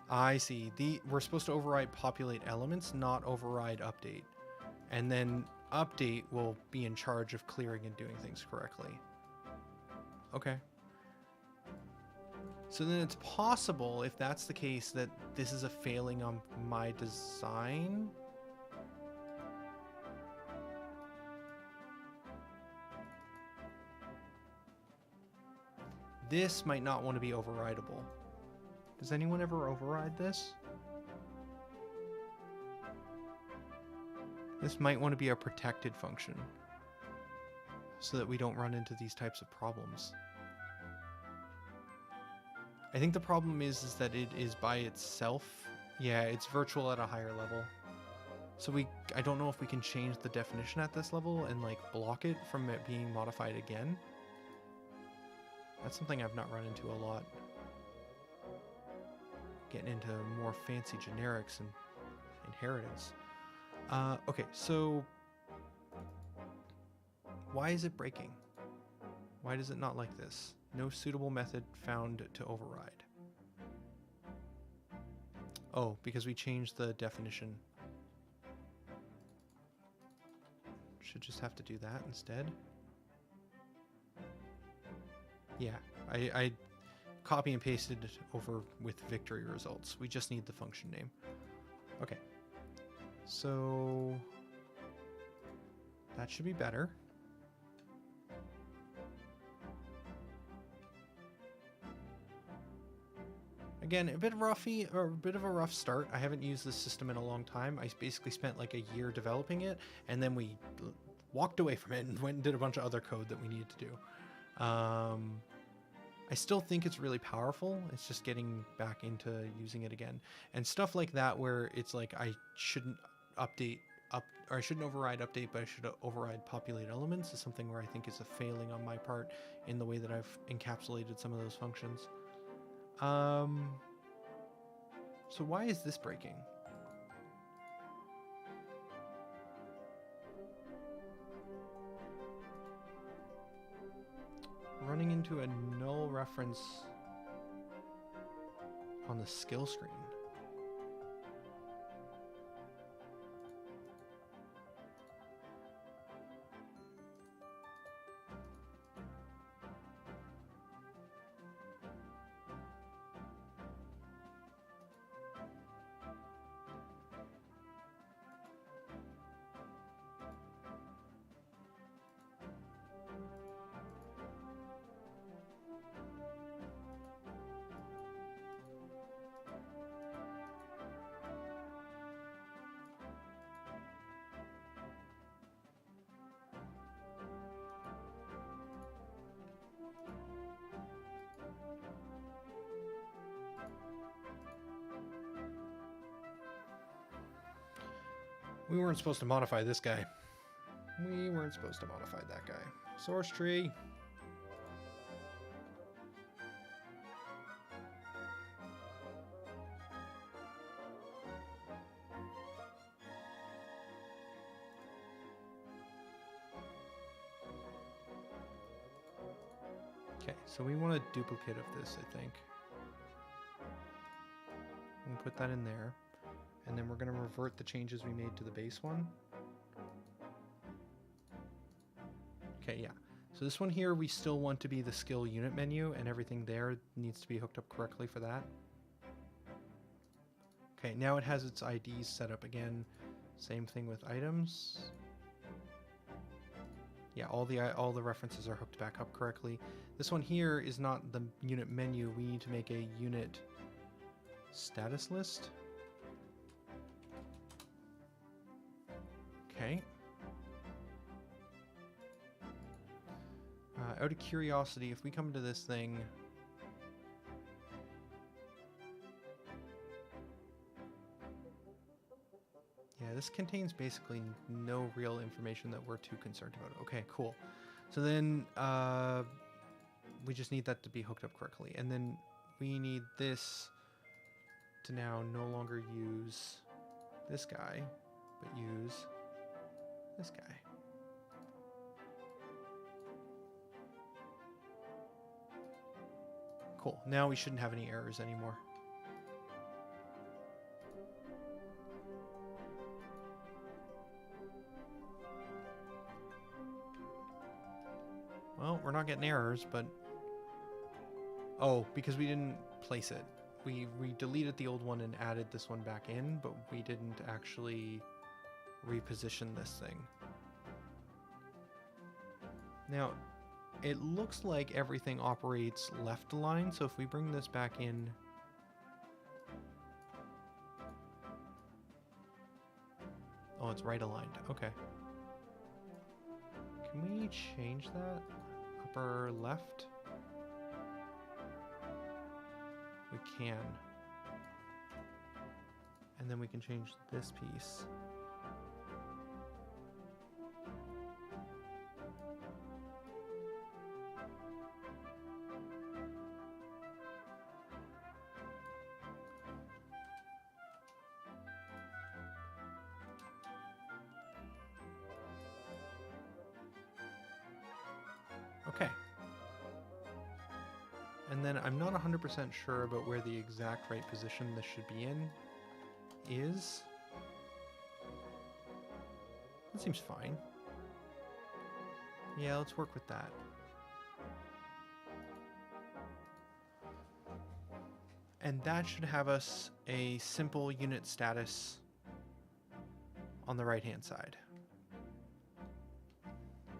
I see. We're supposed to override populate elements, not override update. And then update will be in charge of clearing and doing things correctly. Okay. So then it's possible, if that's the case, that this is a failing on my design. This might not want to be overridable. Does anyone ever override this? This might want to be a protected function so that we don't run into these types of problems. I think the problem is that it is by itself. Yeah, it's virtual at a higher level. So I don't know if we can change the definition at this level and like block it from it being modified again. That's something I've not run into a lot. Getting into more fancy generics and inheritance. Okay, so why is it breaking? Why does it not like this? No suitable method found to override. Oh, because we changed the definition. Should just have to do that instead. Yeah, I copy and pasted it over with victory results. We just need the function name. Okay. So that should be better. Again, a bit roughy, or a bit of a rough start. I haven't used this system in a long time. I basically spent like a year developing it, and then we walked away from it and went and did a bunch of other code that we needed to do. I still think it's really powerful. It's just getting back into using it again. And stuff like that where it's like I shouldn't or I shouldn't override update, but I should override populate elements is something where I think is a failing on my part in the way that I've encapsulated some of those functions. So why is this breaking? Running into a null reference on the skill screen. We weren't supposed to modify this guy. We weren't supposed to modify that guy. Source tree. Okay, so we want a duplicate of this, I think. We'll put that in there. And then we're going to revert the changes we made to the base one. Okay, yeah. So this one here, we still want to be the skill unit menu, and everything there needs to be hooked up correctly for that. Okay, now it has its IDs set up again. Same thing with items. Yeah, all the references are hooked back up correctly. This one here is not the unit menu. We need to make a unit status list. Okay. Out of curiosity, if we come to this thing... Yeah, this contains basically no real information that we're too concerned about. Okay, cool. So then we just need that to be hooked up correctly. And then we need this to now no longer use this guy, but use this guy. Cool. Now we shouldn't have any errors anymore. we're not getting errors, but... Oh, because we didn't place it. We deleted the old one and added this one back in, but we didn't actually reposition this thing. Now, it looks like everything operates left aligned, so if we bring this back in... Oh, it's right aligned. Okay. Can we change that? Upper left? We can. And then we can change this piece. Okay. And then I'm not 100% sure about where the exact right position this should be in is. That seems fine. Yeah, let's work with that. And that should have us a simple unit status on the right-hand side.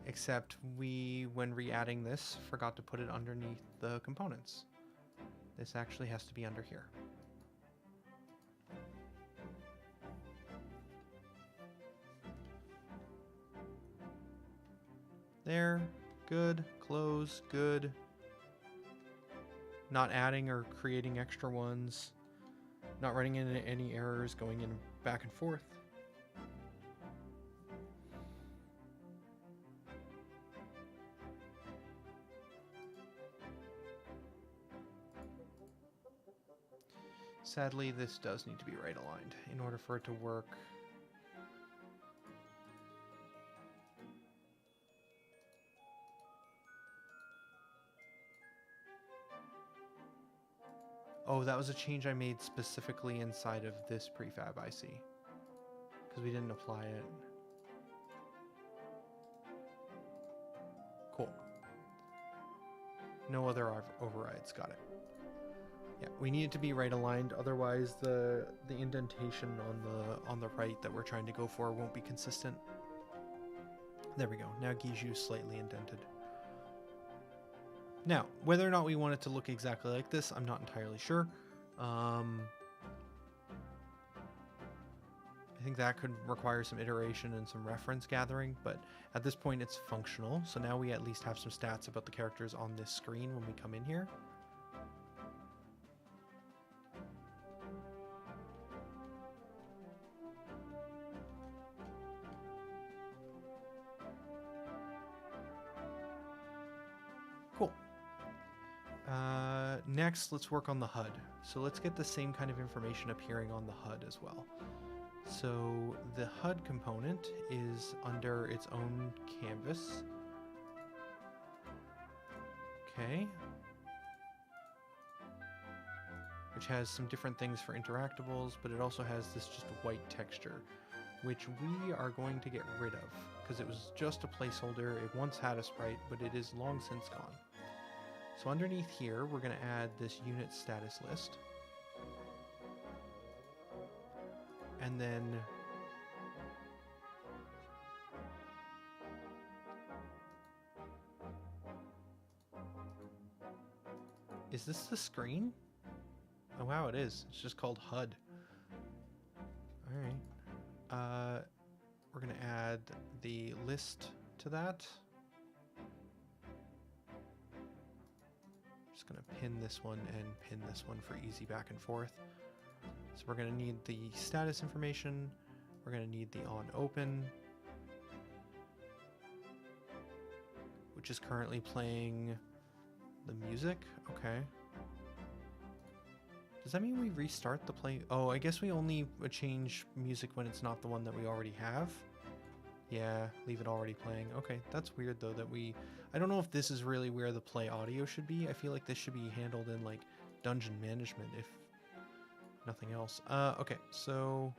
Except we, when re-adding this, forgot to put it underneath the components. This actually has to be under here. There, good, close, good. Not adding or creating extra ones. Not running into any errors, going in back and forth. Sadly, this does need to be right aligned in order for it to work. Oh, that was a change I made specifically inside of this prefab, I see. Because we didn't apply it. Cool. No other overrides, got it. Yeah, we need it to be right aligned, otherwise the indentation on the right that we're trying to go for won't be consistent. There we go. Now Giju's slightly indented. Now, whether or not we want it to look exactly like this, I'm not entirely sure. I think that could require some iteration and some reference gathering, but at this point it's functional, so now we at least have some stats about the characters on this screen when we come in here. Cool. Next, let's work on the HUD. So let's get the same kind of information appearing on the HUD as well. So the HUD component is under its own canvas. Okay. Which has some different things for interactables, but it also has this just white texture, which we are going to get rid of because it was just a placeholder. It once had a sprite, but it is long since gone. So underneath here, we're going to add this unit status list. And then is this the screen? Oh wow, it is. It's just called HUD. All right. We're going to add the list to that. Just going to pin this one and pin this one for easy back and forth. So we're going to need the status information. We're going to need the on open, which is currently playing the music. Okay. Does that mean we restart the play? Oh, I guess we only change music when it's not the one that we already have. Yeah, leave it already playing. Okay, that's weird though that we... I don't know if this is really where the play audio should be. I feel like this should be handled in like dungeon management if nothing else. Okay, so...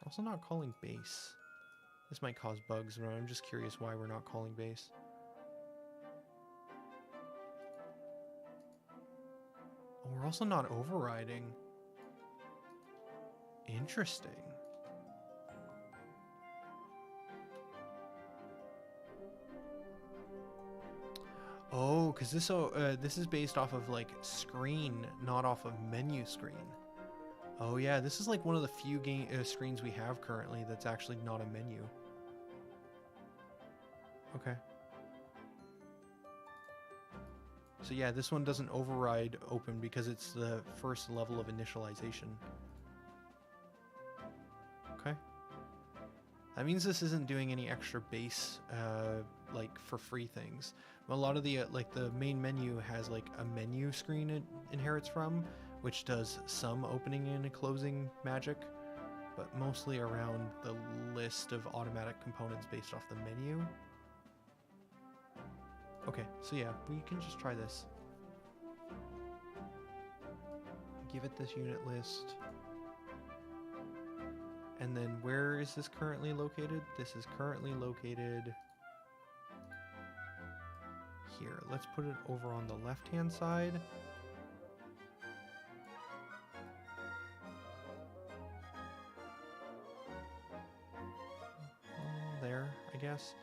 also not calling bass. This might cause bugs, but I'm just curious why we're not calling bass. we're also not overriding. Interesting. Oh, because this is based off of like screen, not off of menu screen. Oh yeah, this is like one of the few screens we have currently that's actually not a menu. Okay. So yeah, this one doesn't override open because it's the first level of initialization. Okay. That means this isn't doing any extra base, like for free things. A lot of the, like the main menu has like a menu screen it inherits from, which does some opening and closing magic, but mostly around the list of automatic components based off the menu. Okay, so yeah, we can just try this. Give it this unit list. And then where is this currently located? This is currently located here. Let's put it over on the left-hand side. There, I guess.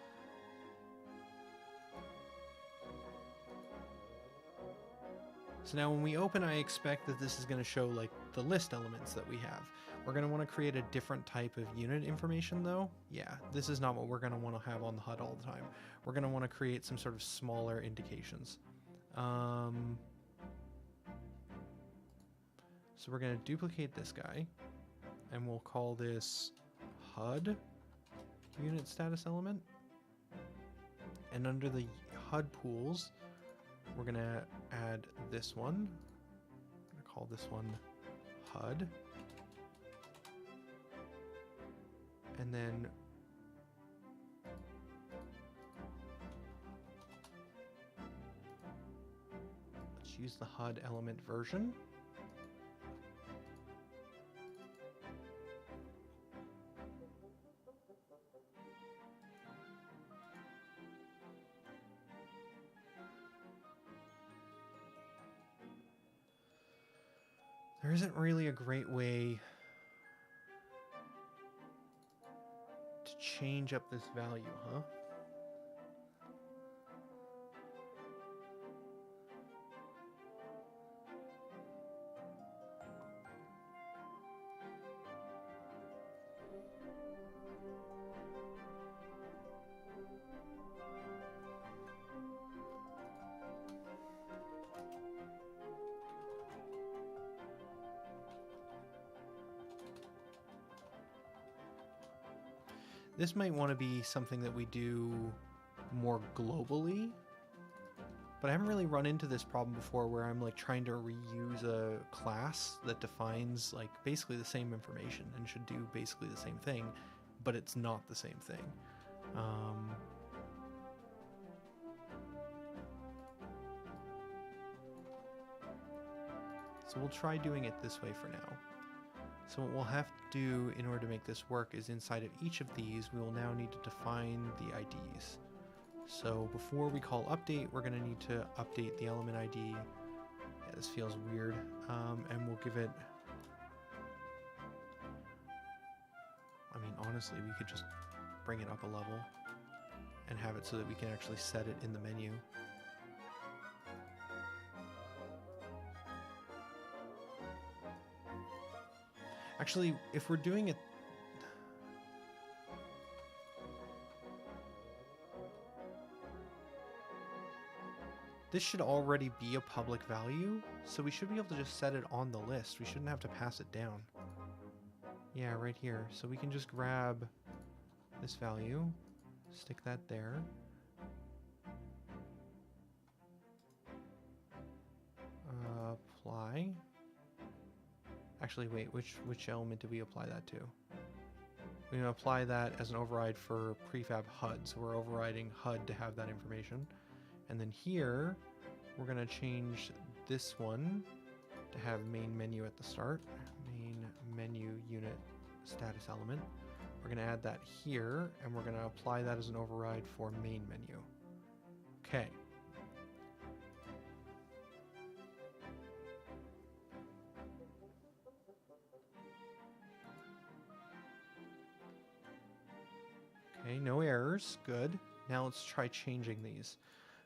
So now when we open, I expect that this is going to show like the list elements that we have. We're going to want to create a different type of unit information though. Yeah, this is not what we're going to want to have on the HUD all the time. We're going to want to create some sort of smaller indications. So we're going to duplicate this guy and we'll call this HUD unit status element. And under the HUD pools, we're going to add this one. I'm going to call this one HUD. And then let's use the HUD element version. There isn't really a great way to change up this value, huh? This might want to be something that we do more globally, but I haven't really run into this problem before where I'm like trying to reuse a class that defines like basically the same information and should do basically the same thing, but it's not the same thing. So we'll try doing it this way for now. So what we'll have to do in order to make this work is inside of each of these, we will now need to define the IDs. So before we call update, we're going to need to update the element ID. Yeah, this feels weird. And we'll give it... I mean, honestly, we could just bring it up a level and have it so that we can actually set it in the menu. Actually, if we're doing it... This should already be a public value, so we should be able to just set it on the list. We shouldn't have to pass it down. Yeah, right here. So we can just grab this value, stick that there. Apply. Actually, wait, which element do we apply that to? We're going to apply that as an override for prefab HUD, so we're overriding HUD to have that information. And then here, we're going to change this one to have main menu at the start. Main menu unit status element. We're going to add that here, and we're going to apply that as an override for main menu. Okay. no errors. Good. Now let's try changing these.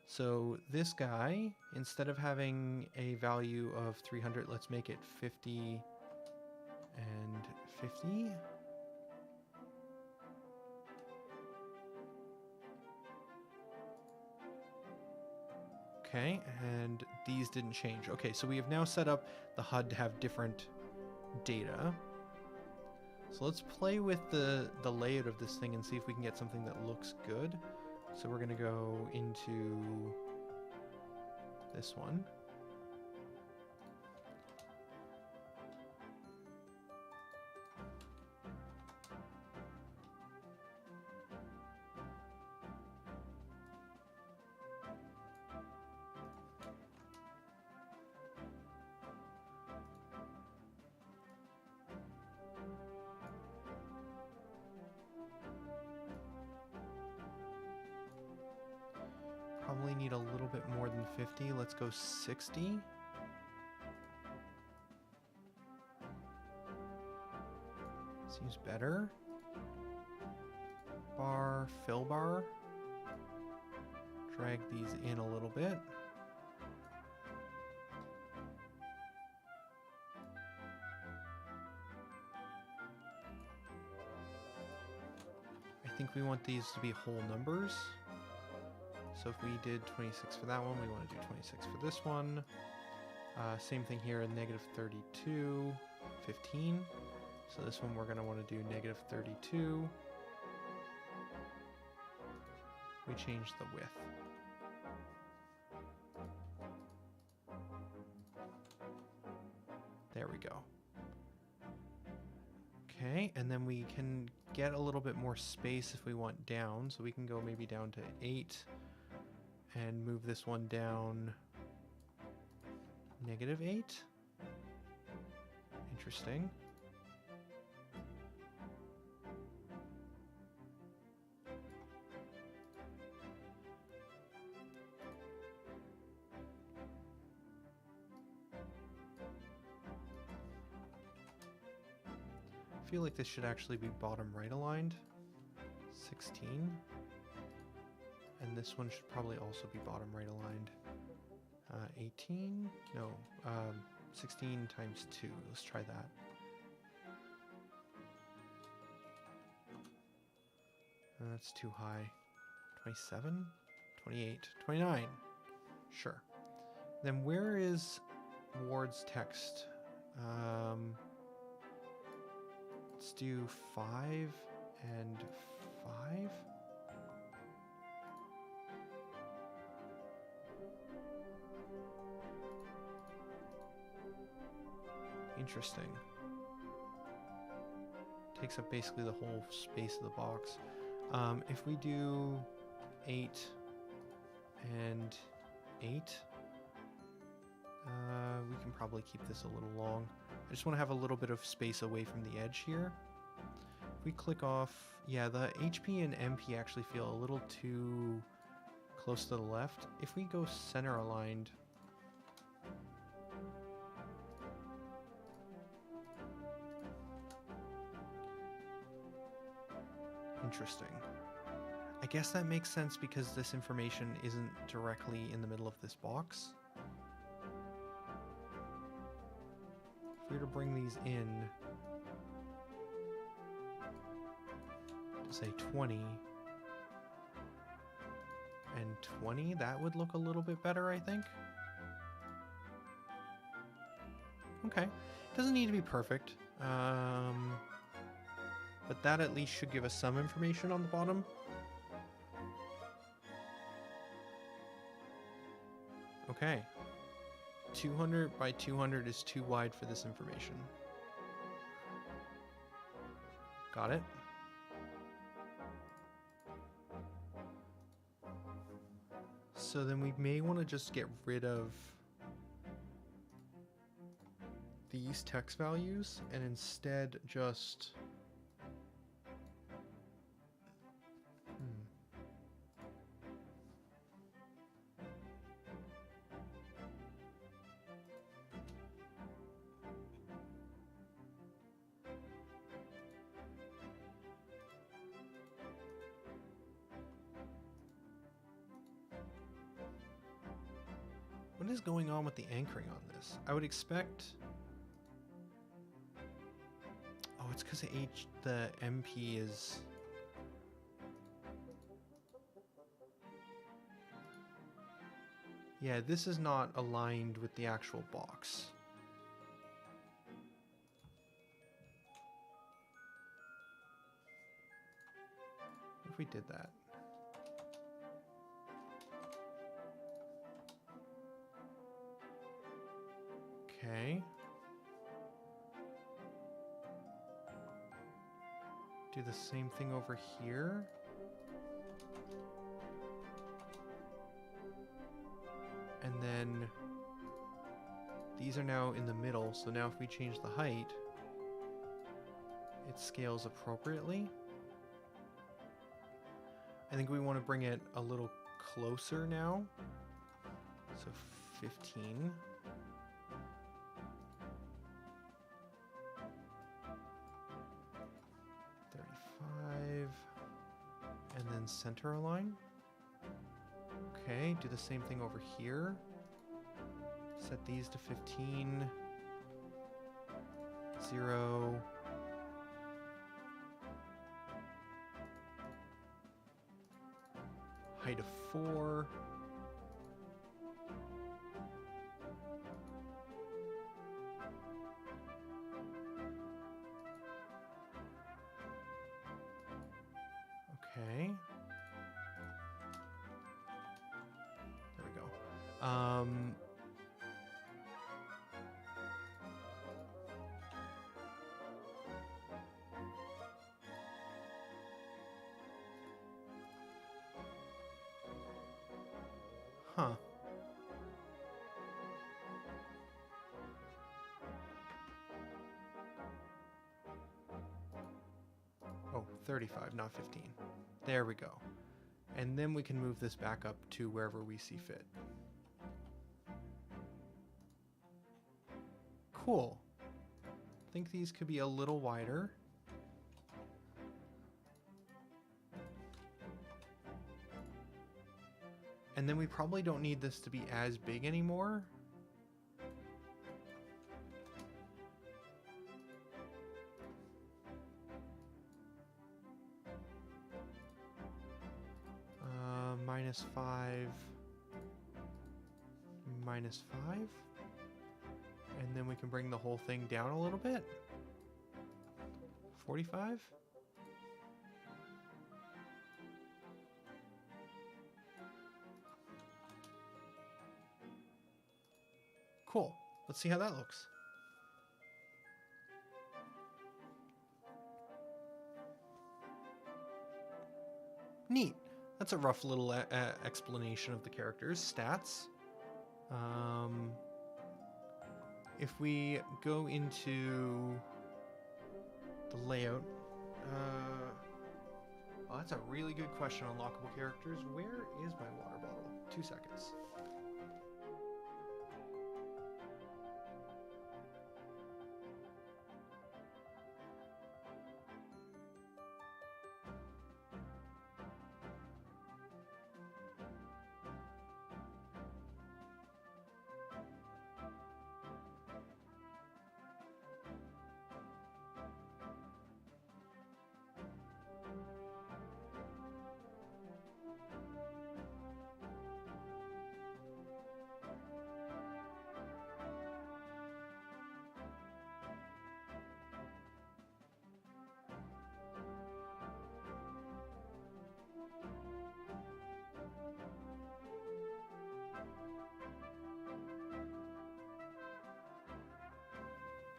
So this guy, instead of having a value of 300, let's make it 50 and 50. Okay, and these didn't change. Okay, so we have now set up the HUD to have different data. So let's play with the layout of this thing and see if we can get something that looks good. So we're going to go into this one. Probably need a little bit more than 50. Let's go 60. Seems better. Bar, fill bar. Drag these in a little bit. I think we want these to be whole numbers. So if we did 26 for that one, we want to do 26 for this one. Same thing here, negative 32, 15. So this one we're going to want to do negative 32. We change the width. There we go. Okay, and then we can get a little bit more space if we want down. So we can go maybe down to 8 and move this one down negative 8. Interesting. I feel like this should actually be bottom right aligned. 16. And this one should probably also be bottom right aligned. 18? No, 16 times 2. Let's try that. That's too high. 27? 28? 29? Sure. Then where is Ward's text? Let's do 5 and 5. Interesting. Takes up basically the whole space of the box. If we do 8 and 8, we can probably keep this a little long. I just want to have a little bit of space away from the edge here. If we click off, yeah, the HP and MP actually feel a little too close to the left. If we go center aligned, interesting. I guess that makes sense because this information isn't directly in the middle of this box. If we were to bring these in to say 20 and 20, that would look a little bit better, I think. Okay, doesn't need to be perfect. But that at least should give us some information on the bottom. Okay. 200 by 200 is too wide for this information. Got it. So then we may want to just get rid of these text values and instead just What is going on with the anchoring on this? I would expect... Oh, it's because the MP is... Yeah, this is not aligned with the actual box. What if we did that? Okay. Do the same thing over here. And then these are now in the middle, so now if we change the height, it scales appropriately. I think we want to bring it a little closer now. So 15. And then center align. Okay, do the same thing over here. Set these to 15. 0. Height of 4. Okay. There we go. Huh. Oh, 35, not 15. There we go. And then we can move this back up to wherever we see fit. Cool. I think these could be a little wider. And then we probably don't need this to be as big anymore. -5, -5. And then we can bring the whole thing down a little bit. 45. Cool. Let's see how that looks. Neat. That's a rough little explanation of the characters' stats. If we go into the layout, well, that's a really good question on lockable characters. Where is my water bottle? 2 seconds.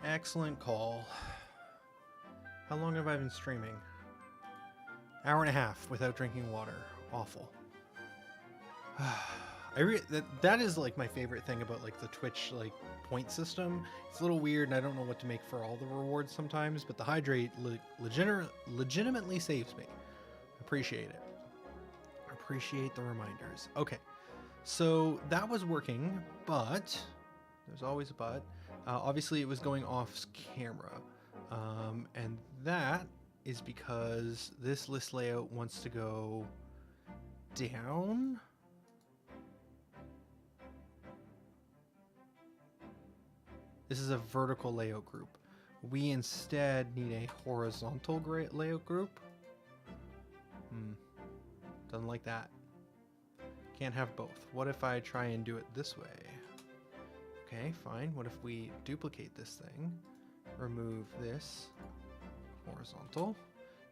Excellent call. How long have I been streaming? Hour and a half without drinking water. Awful. That is like my favorite thing about like the Twitch like point system. It's a little weird and I don't know what to make for all the rewards sometimes, but the hydrate legitimately saves me. Appreciate it. Appreciate the reminders. Okay, so that was working, but there's always a but. Obviously it was going off camera, and that is because this list layout wants to go down. This is a vertical layout group. We instead need a horizontal layout group. Doesn't like that. Can't have both. What if I try and do it this way? Okay, fine. What if we duplicate this thing? Remove this horizontal.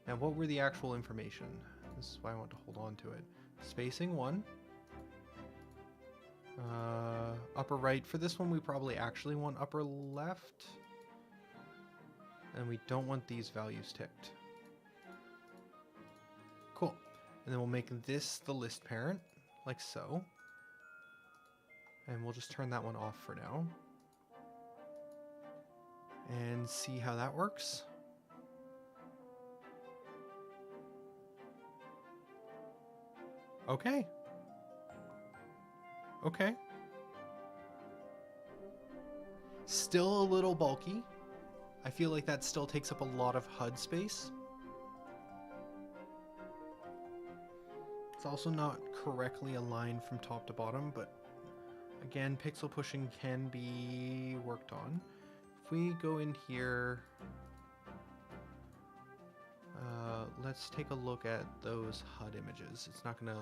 Now, what were the actual information? This is why I want to hold on to it. Spacing 1. Upper right. For this one, we probably actually want upper left. And we don't want these values ticked. Cool. And then we'll make this the list parent, like so. And we'll just turn that one off for now. And see how that works. Okay. Okay. Still a little bulky. I feel like that still takes up a lot of HUD space. It's also not correctly aligned from top to bottom, but again, pixel pushing can be worked on. If we go in here, let's take a look at those HUD images. It's not gonna...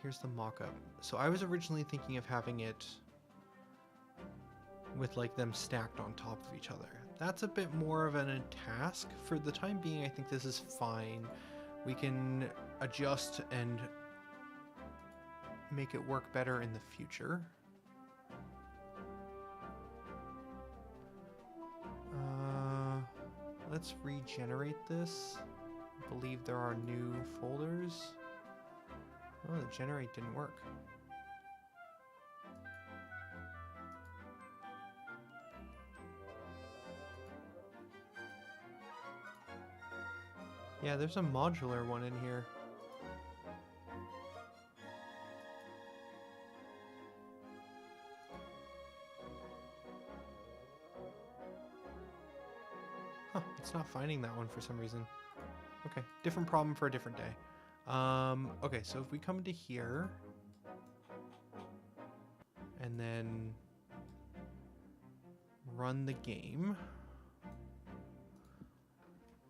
Here's the mock-up. So I was originally thinking of having it with like them stacked on top of each other. That's a bit more of a task. For the time being, I think this is fine. We can adjust and make it work better in the future. Let's regenerate this. I believe there are new folders. Oh, the generate didn't work. Yeah, there's a modular one in here. Huh, it's not finding that one for some reason. Okay, different problem for a different day. Okay, so if we come to here and then run the game,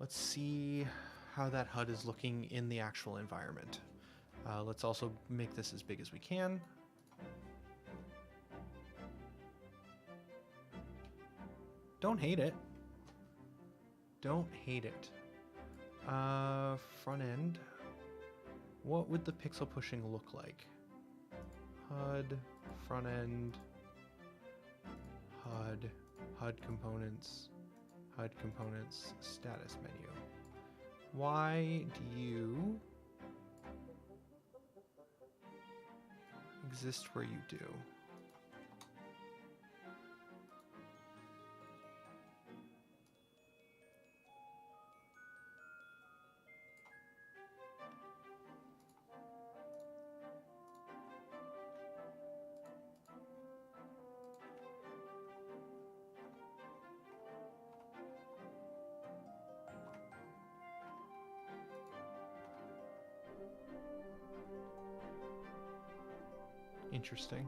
let's see how that HUD is looking in the actual environment. Let's also make this as big as we can. Don't hate it. Don't hate it. Front end. What would the pixel pushing look like? HUD, front end, HUD components, status menu. Why do you exist where you do? Interesting.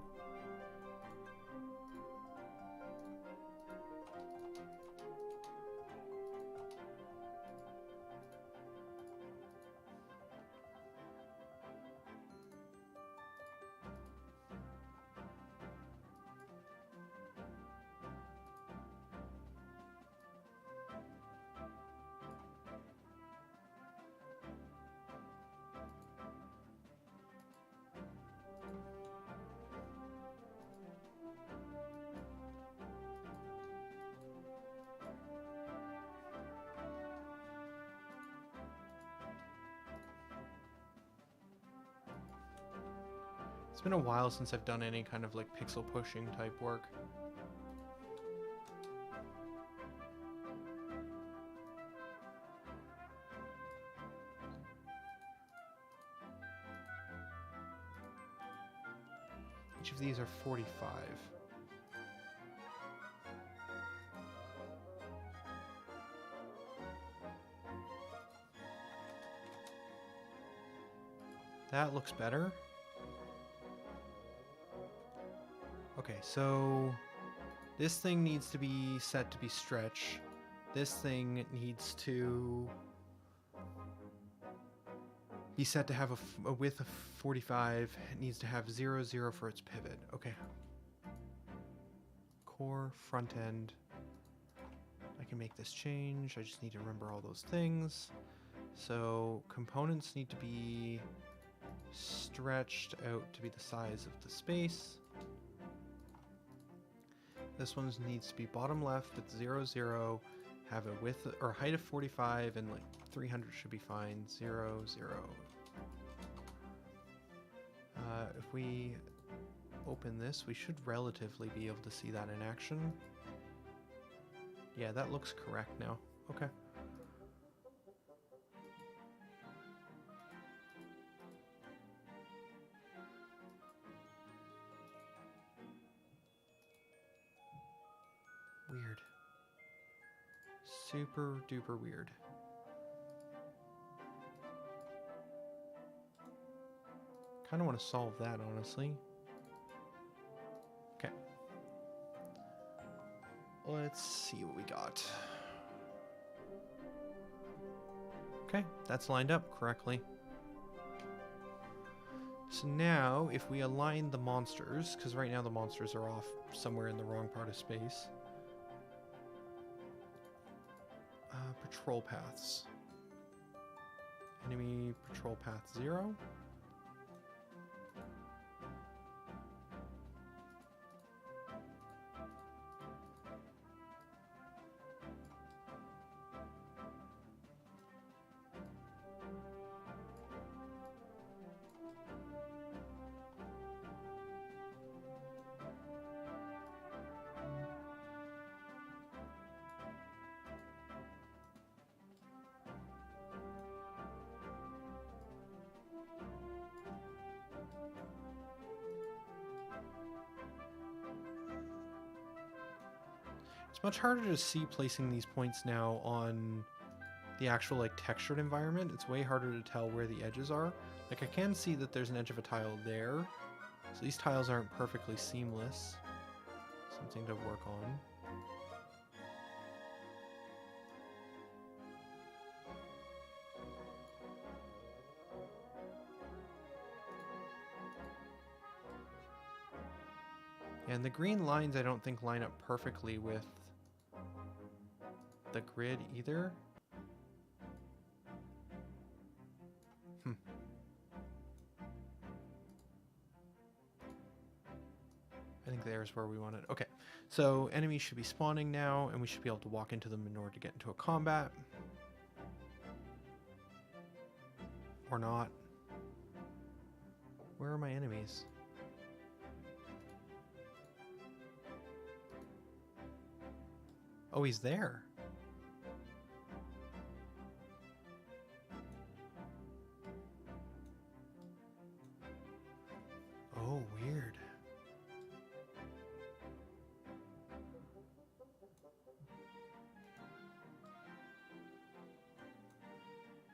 It's been a while since I've done any kind of like pixel pushing type work. Each of these are 45. That looks better. Okay, so this thing needs to be set to be stretch. This thing needs to be set to have a width of 45. It needs to have 0, 0 for its pivot. Okay. Core, front end. I can make this change. I just need to remember all those things. So components need to be stretched out to be the size of the space. This one needs to be bottom left at 0, 0, have a width or height of 45, and like 300 should be fine. 0, 0. If we open this, we should relatively be able to see that in action. Yeah, that looks correct now. Okay. Weird. Super duper weird. Kind of want to solve that, honestly. Okay. Let's see what we got. Okay, that's lined up correctly. So now, if we align the monsters, because right now the monsters are off somewhere in the wrong part of space. Patrol paths. Enemy patrol path 0. It's much harder to see placing these points now on the actual like textured environment. It's way harder to tell where the edges are. Like I can see that there's an edge of a tile there. So these tiles aren't perfectly seamless. Something to work on. And the green lines I don't think line up perfectly with the grid either. I think there's where we want it. Okay, so enemies should be spawning now, and we should be able to walk into them in order to get into a combat. Or not. Where are my enemies? Oh, he's there. Oh, weird.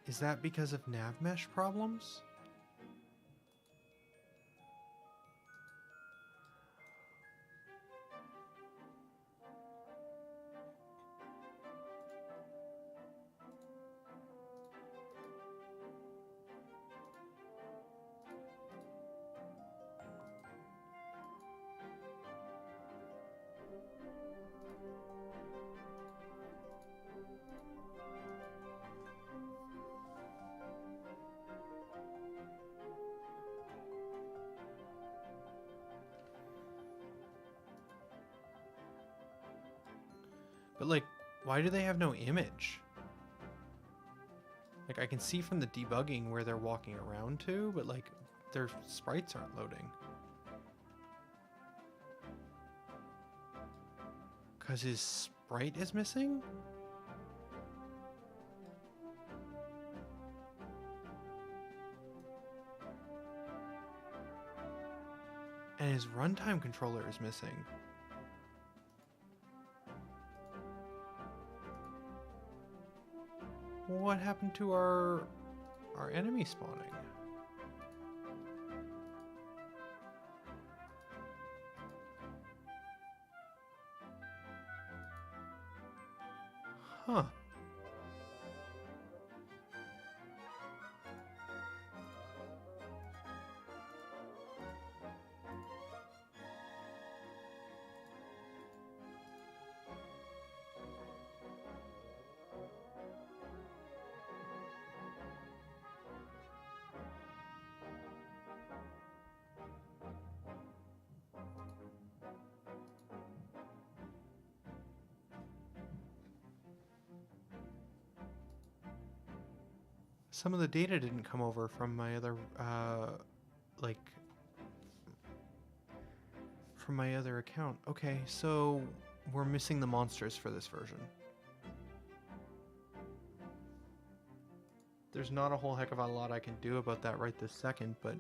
Is that because of nav mesh problems? But like, why do they have no image? Like I can see from the debugging where they're walking around to, but like their sprites aren't loading. Because his sprite is missing? And his runtime controller is missing. What happened to our enemy spawning? Huh. Some of the data didn't come over from my other, like, from my other account. Okay, so we're missing the monsters for this version. There's not a whole heck of a lot I can do about that right this second, but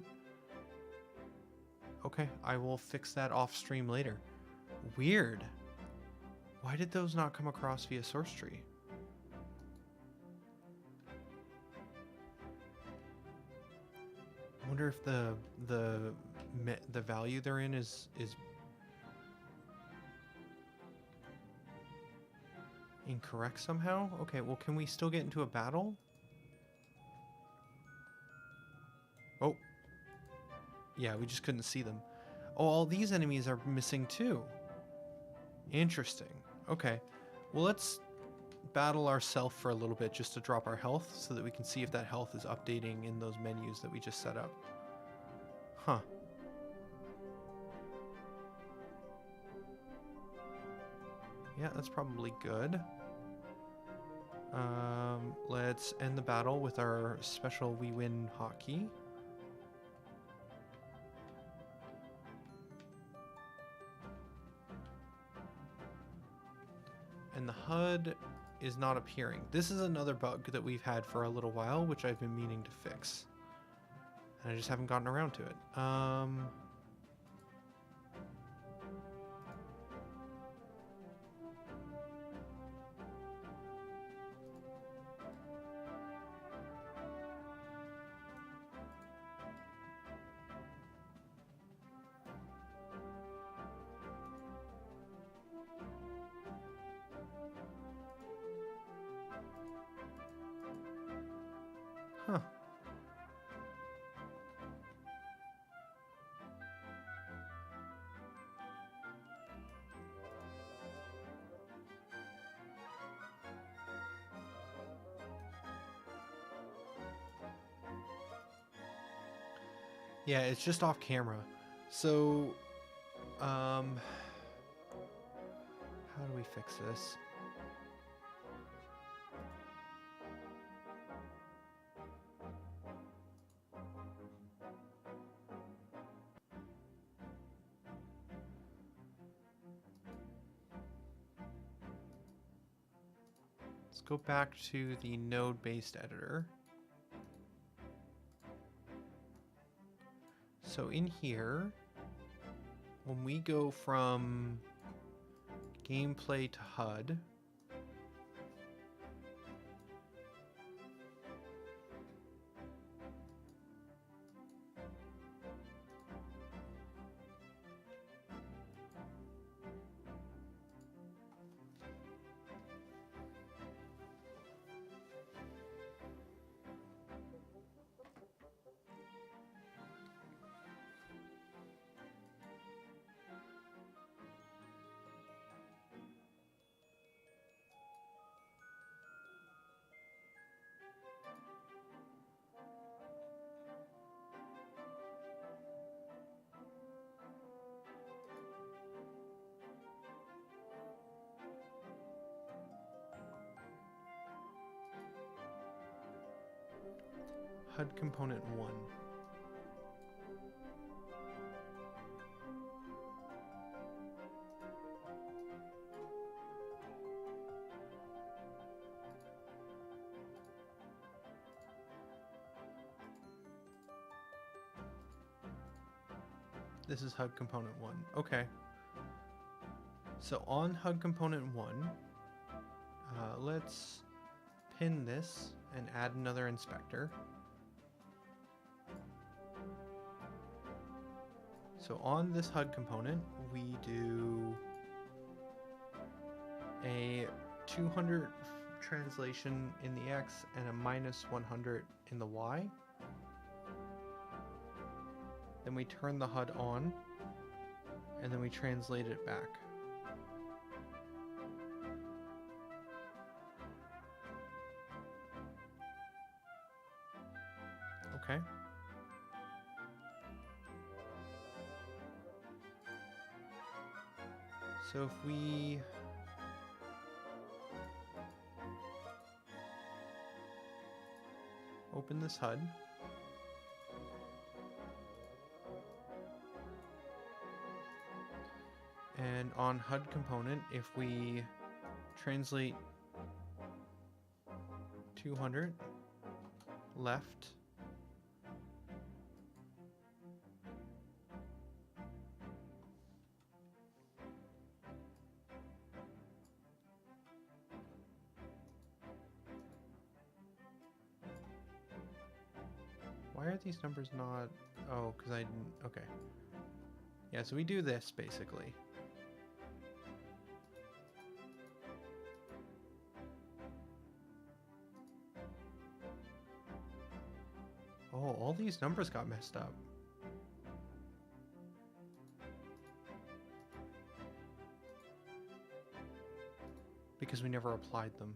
okay, I will fix that off stream later. Weird. Why did those not come across via source tree? I wonder if the value they're in is incorrect somehow. Okay, well, can we still get into a battle? Oh, yeah, we just couldn't see them. Oh, all these enemies are missing too. Interesting. Okay, well, let's battle ourselves for a little bit just to drop our health so that we can see if that health is updating in those menus that we just set up. Huh. Yeah, that's probably good. Let's end the battle with our special we win hotkey. And the HUD is not appearing. This is another bug that we've had for a little while, which I've been meaning to fix. And I just haven't gotten around to it. Huh. Yeah, it's just off camera. So, how do we fix this? Let's go back to the node-based editor. So in here, when we go from gameplay to HUD, HUD component 1. This is HUD component 1. Okay. So on HUD component 1, let's pin this and add another inspector. So on this HUD component, we do a 200 translation in the X and a minus 100 in the Y. Then we turn the HUD on, and then we translate it back. Okay. So if we open this HUD, and on HUD component, if we translate 200 left, why are these numbers not, oh, because I didn't, okay. Yeah, so we do this basically. Oh, all these numbers got messed up. Because we never applied them.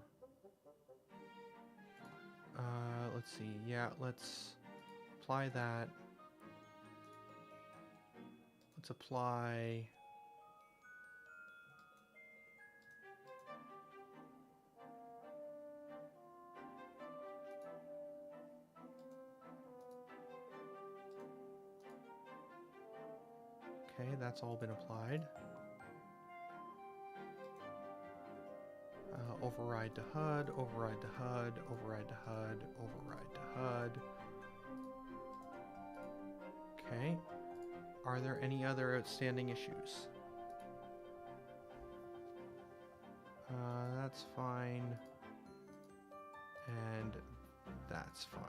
Let's see. Yeah, let's apply that. Let's apply... Okay, that's all been applied. Override to HUD, override to HUD, override to HUD, override to HUD. Okay. Are there any other outstanding issues? That's fine. And that's fine.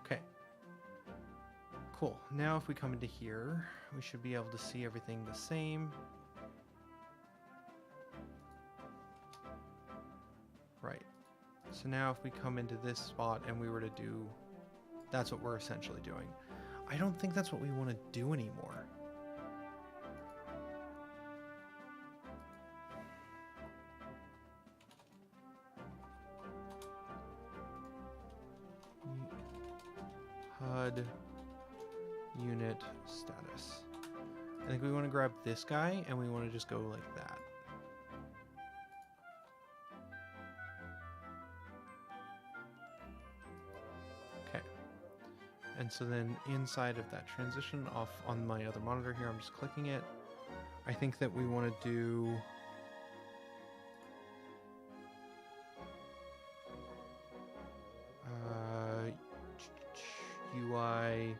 Okay. Cool. Now if we come into here, we should be able to see everything the same. Right. So now if we come into this spot and we were to do, that's what we're essentially doing. I don't think that's what we want to do anymore. HUD unit status. I think we want to grab this guy and we want to just go like that. And so then inside of that transition off on my other monitor here, I'm just clicking it. I think that we want to do UI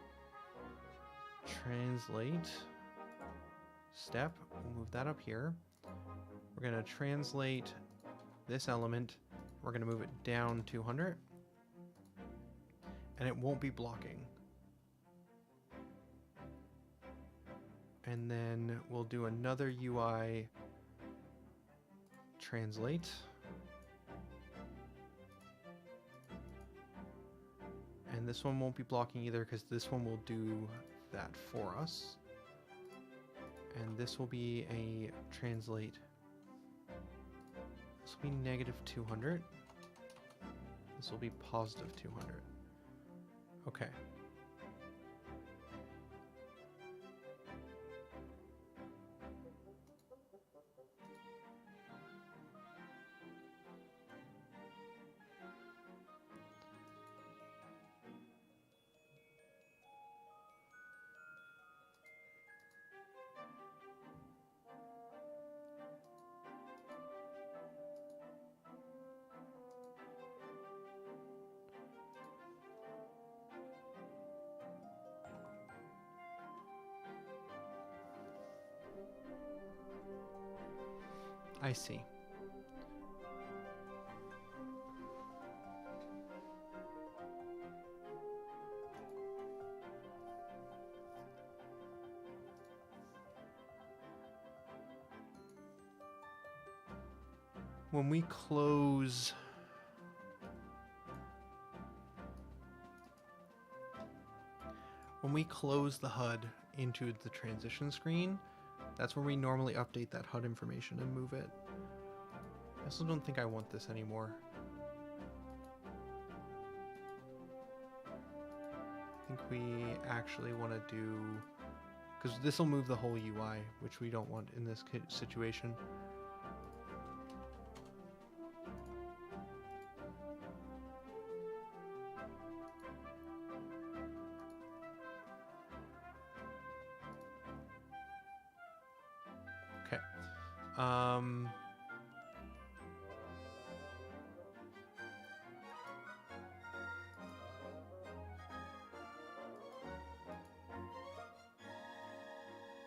translate step. We'll move that up here. We're going to translate this element. We're going to move it down 200. And it won't be blocking. And then we'll do another UI translate. And this one won't be blocking either because this one will do that for us. And this will be a translate. This will be negative 200. This will be positive 200. Okay. I see. When we close we close the HUD into the transition screen, that's where we normally update that HUD information and move it. I also don't think I want this anymore. I think we actually want to do... because this will move the whole UI, which we don't want in this situation. Okay.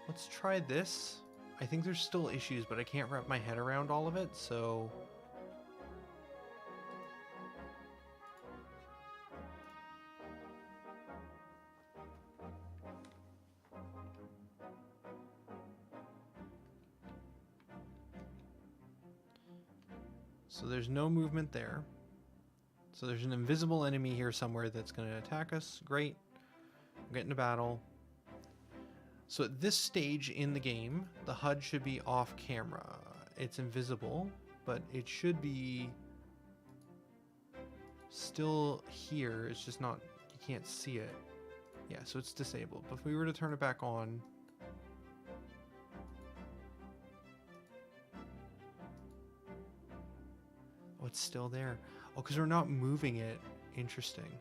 Let's try this. I think there's still issues, but I can't wrap my head around all of it, so... So there's no movement there. So there's an invisible enemy here somewhere that's going to attack us. Great. We'll get into battle. So at this stage in the game, the HUD should be off camera. It's invisible, but it should be still here. It's just not, you can't see it. Yeah, so it's disabled. But if we were to turn it back on, oh, it's still there. Oh, because we're not moving it. Interesting.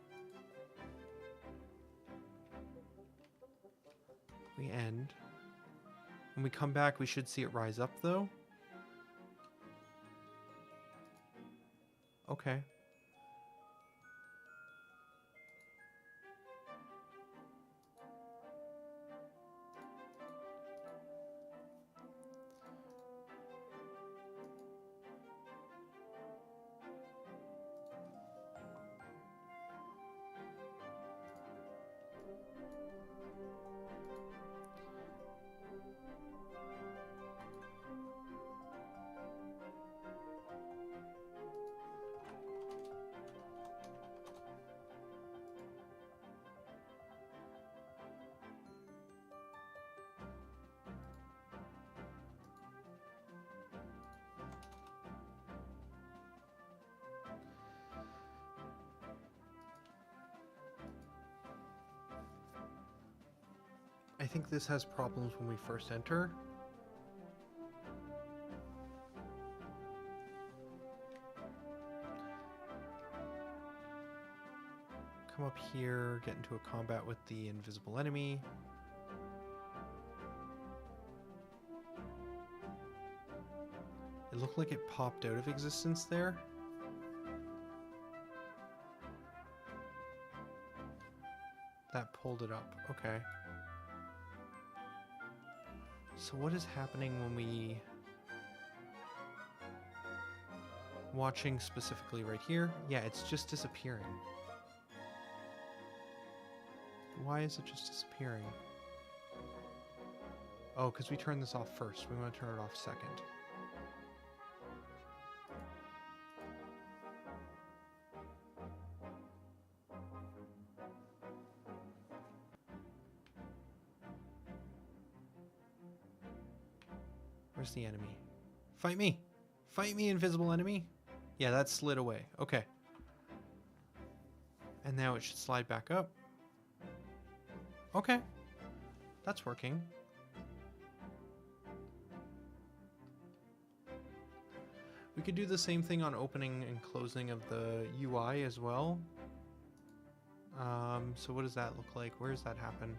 We end. When we come back, we should see it rise up, though. Okay. I think this has problems when we first enter. Come up here, get into a combat with the invisible enemy. It looked like it popped out of existence there. That pulled it up. Okay. So what is happening when we... Watching specifically right here? Yeah, it's just disappearing. Why is it just disappearing? Oh, because we turned this off first. We want to turn it off second. Where's the enemy? Fight me! Fight me, invisible enemy! Yeah, that slid away. Okay. And now it should slide back up. Okay. That's working. We could do the same thing on opening and closing of the UI as well. So what does that look like? Where does that happen?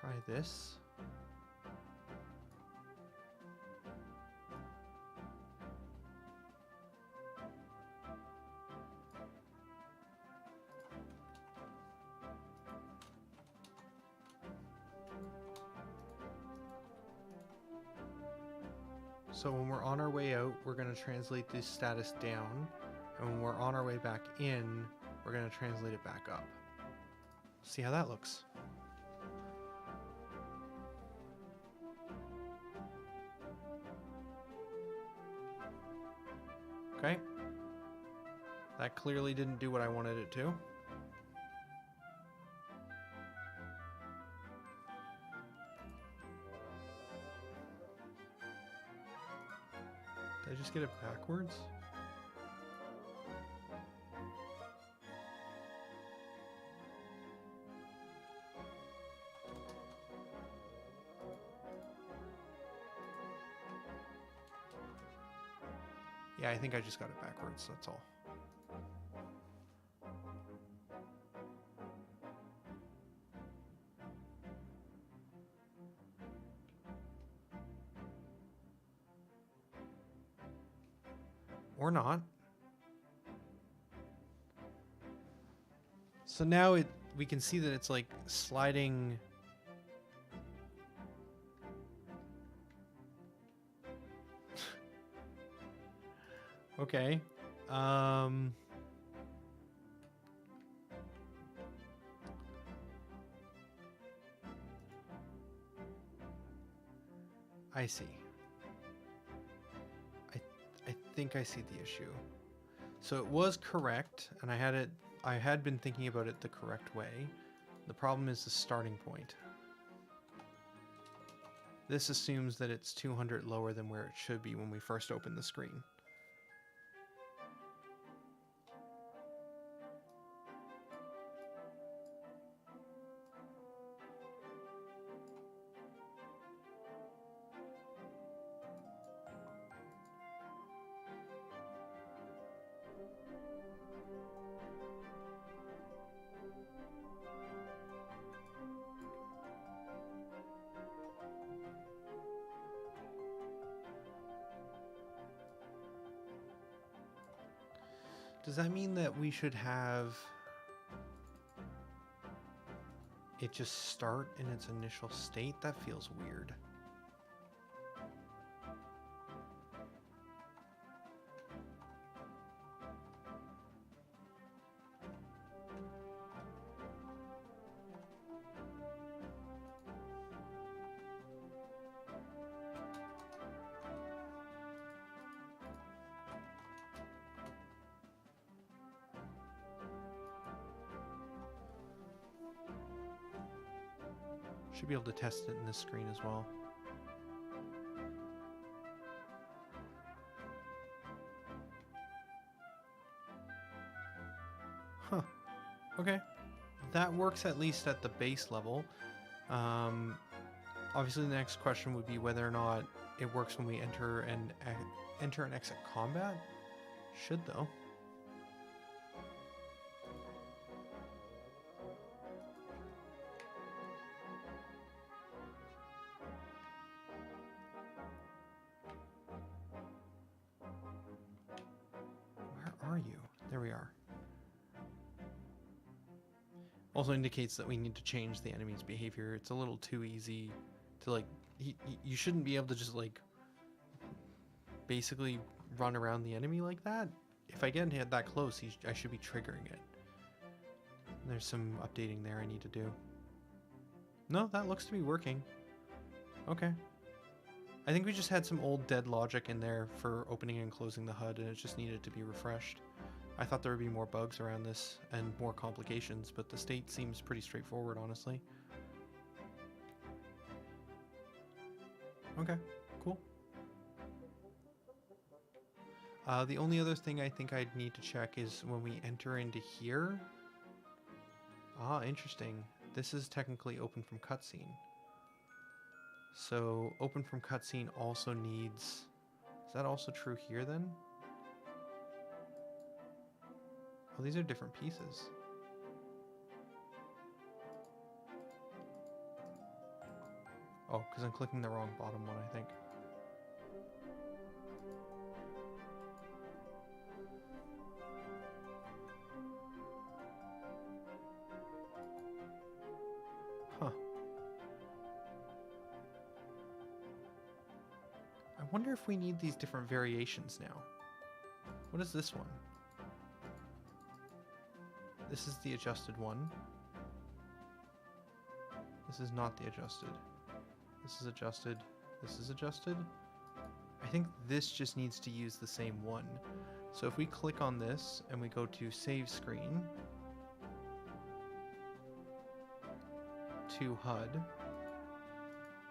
try this. So when we're on our way out, we're going to translate this status down. And when we're on our way back in, we're going to translate it back up. See how that looks. Okay. That clearly didn't do what I wanted it to. Did I just get it backwards? Yeah, I think I just got it backwards, that's all. Or not. So now we can see that it's like sliding. Okay. I see. I think I see the issue. So it was correct, and I had been thinking about it the correct way. The problem is the starting point. This assumes that it's 200 lower than where it should be when we first open the screen. Does that mean that we should have it just start in its initial state? That feels weird. Should be able to test it in this screen as well. Huh. Okay. That works at least at the base level. Obviously the next question would be whether or not it works when we enter and exit combat. Should though. Are you? There we are. Also indicates that we need to change the enemy's behavior. It's a little too easy to like, you shouldn't be able to just like basically run around the enemy like that. If I get hit that close, I should be triggering it. There's some updating there I need to do. No, that looks to be working. Okay. I think we just had some old dead logic in there for opening and closing the HUD, and it just needed to be refreshed. I thought there would be more bugs around this and more complications, but the state seems pretty straightforward, honestly. Okay, cool. The only other thing I think I'd need to check is when we enter into here. Ah, interesting. This is technically open from cutscene. So open from cutscene also needs... Is that also true here then? Oh, these are different pieces. Oh, because I'm clicking the wrong bottom one, I think. Huh. I wonder if we need these different variations now. What is this one? This is the adjusted one. This is not the adjusted. This is adjusted. This is adjusted. I think this just needs to use the same one. So if we click on this and we go to save screen to HUD,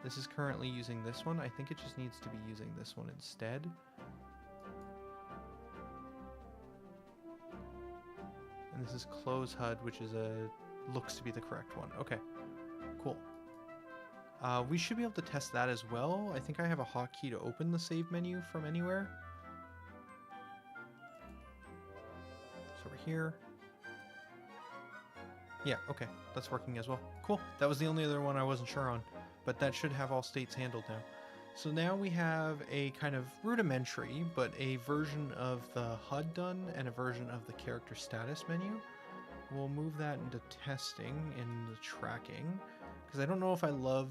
this is currently using this one. I think it just needs to be using this one instead. And this is close HUD, which is looks to be the correct one. Okay, cool. We should be able to test that as well. I think I have a hotkey to open the save menu from anywhere. So we're here. Yeah, okay, that's working as well. Cool, that was the only other one I wasn't sure on, but that should have all states handled now. So now we have a kind of rudimentary, but a version of the HUD done and a version of the character status menu. We'll move that into testing in the tracking, because I don't know if I love,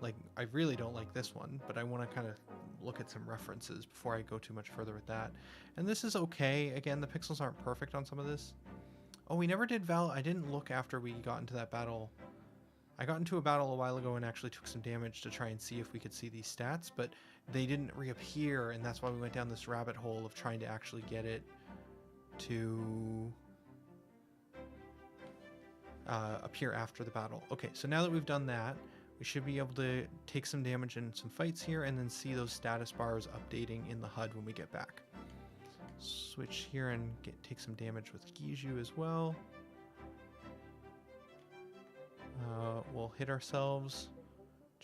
like, I really don't like this one, but I want to kind of look at some references before I go too much further with that. And this is okay. Again, the pixels aren't perfect on some of this. Oh, we never did I didn't look after we got into that battle. I got into a battle a while ago and actually took some damage to try and see if we could see these stats, but they didn't reappear, and that's why we went down this rabbit hole of trying to actually get it to appear after the battle. Okay, so now that we've done that, we should be able to take some damage in some fights here and then see those status bars updating in the HUD when we get back. Switch here and take some damage with Giju as well. We'll hit ourselves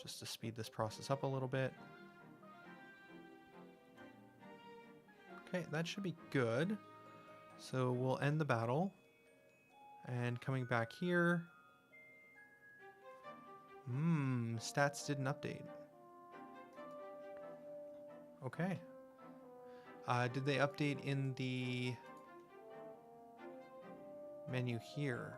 just to speed this process up a little bit. Okay, that should be good. So we'll end the battle. And coming back here. Stats didn't update. Okay. Did they update in the menu here?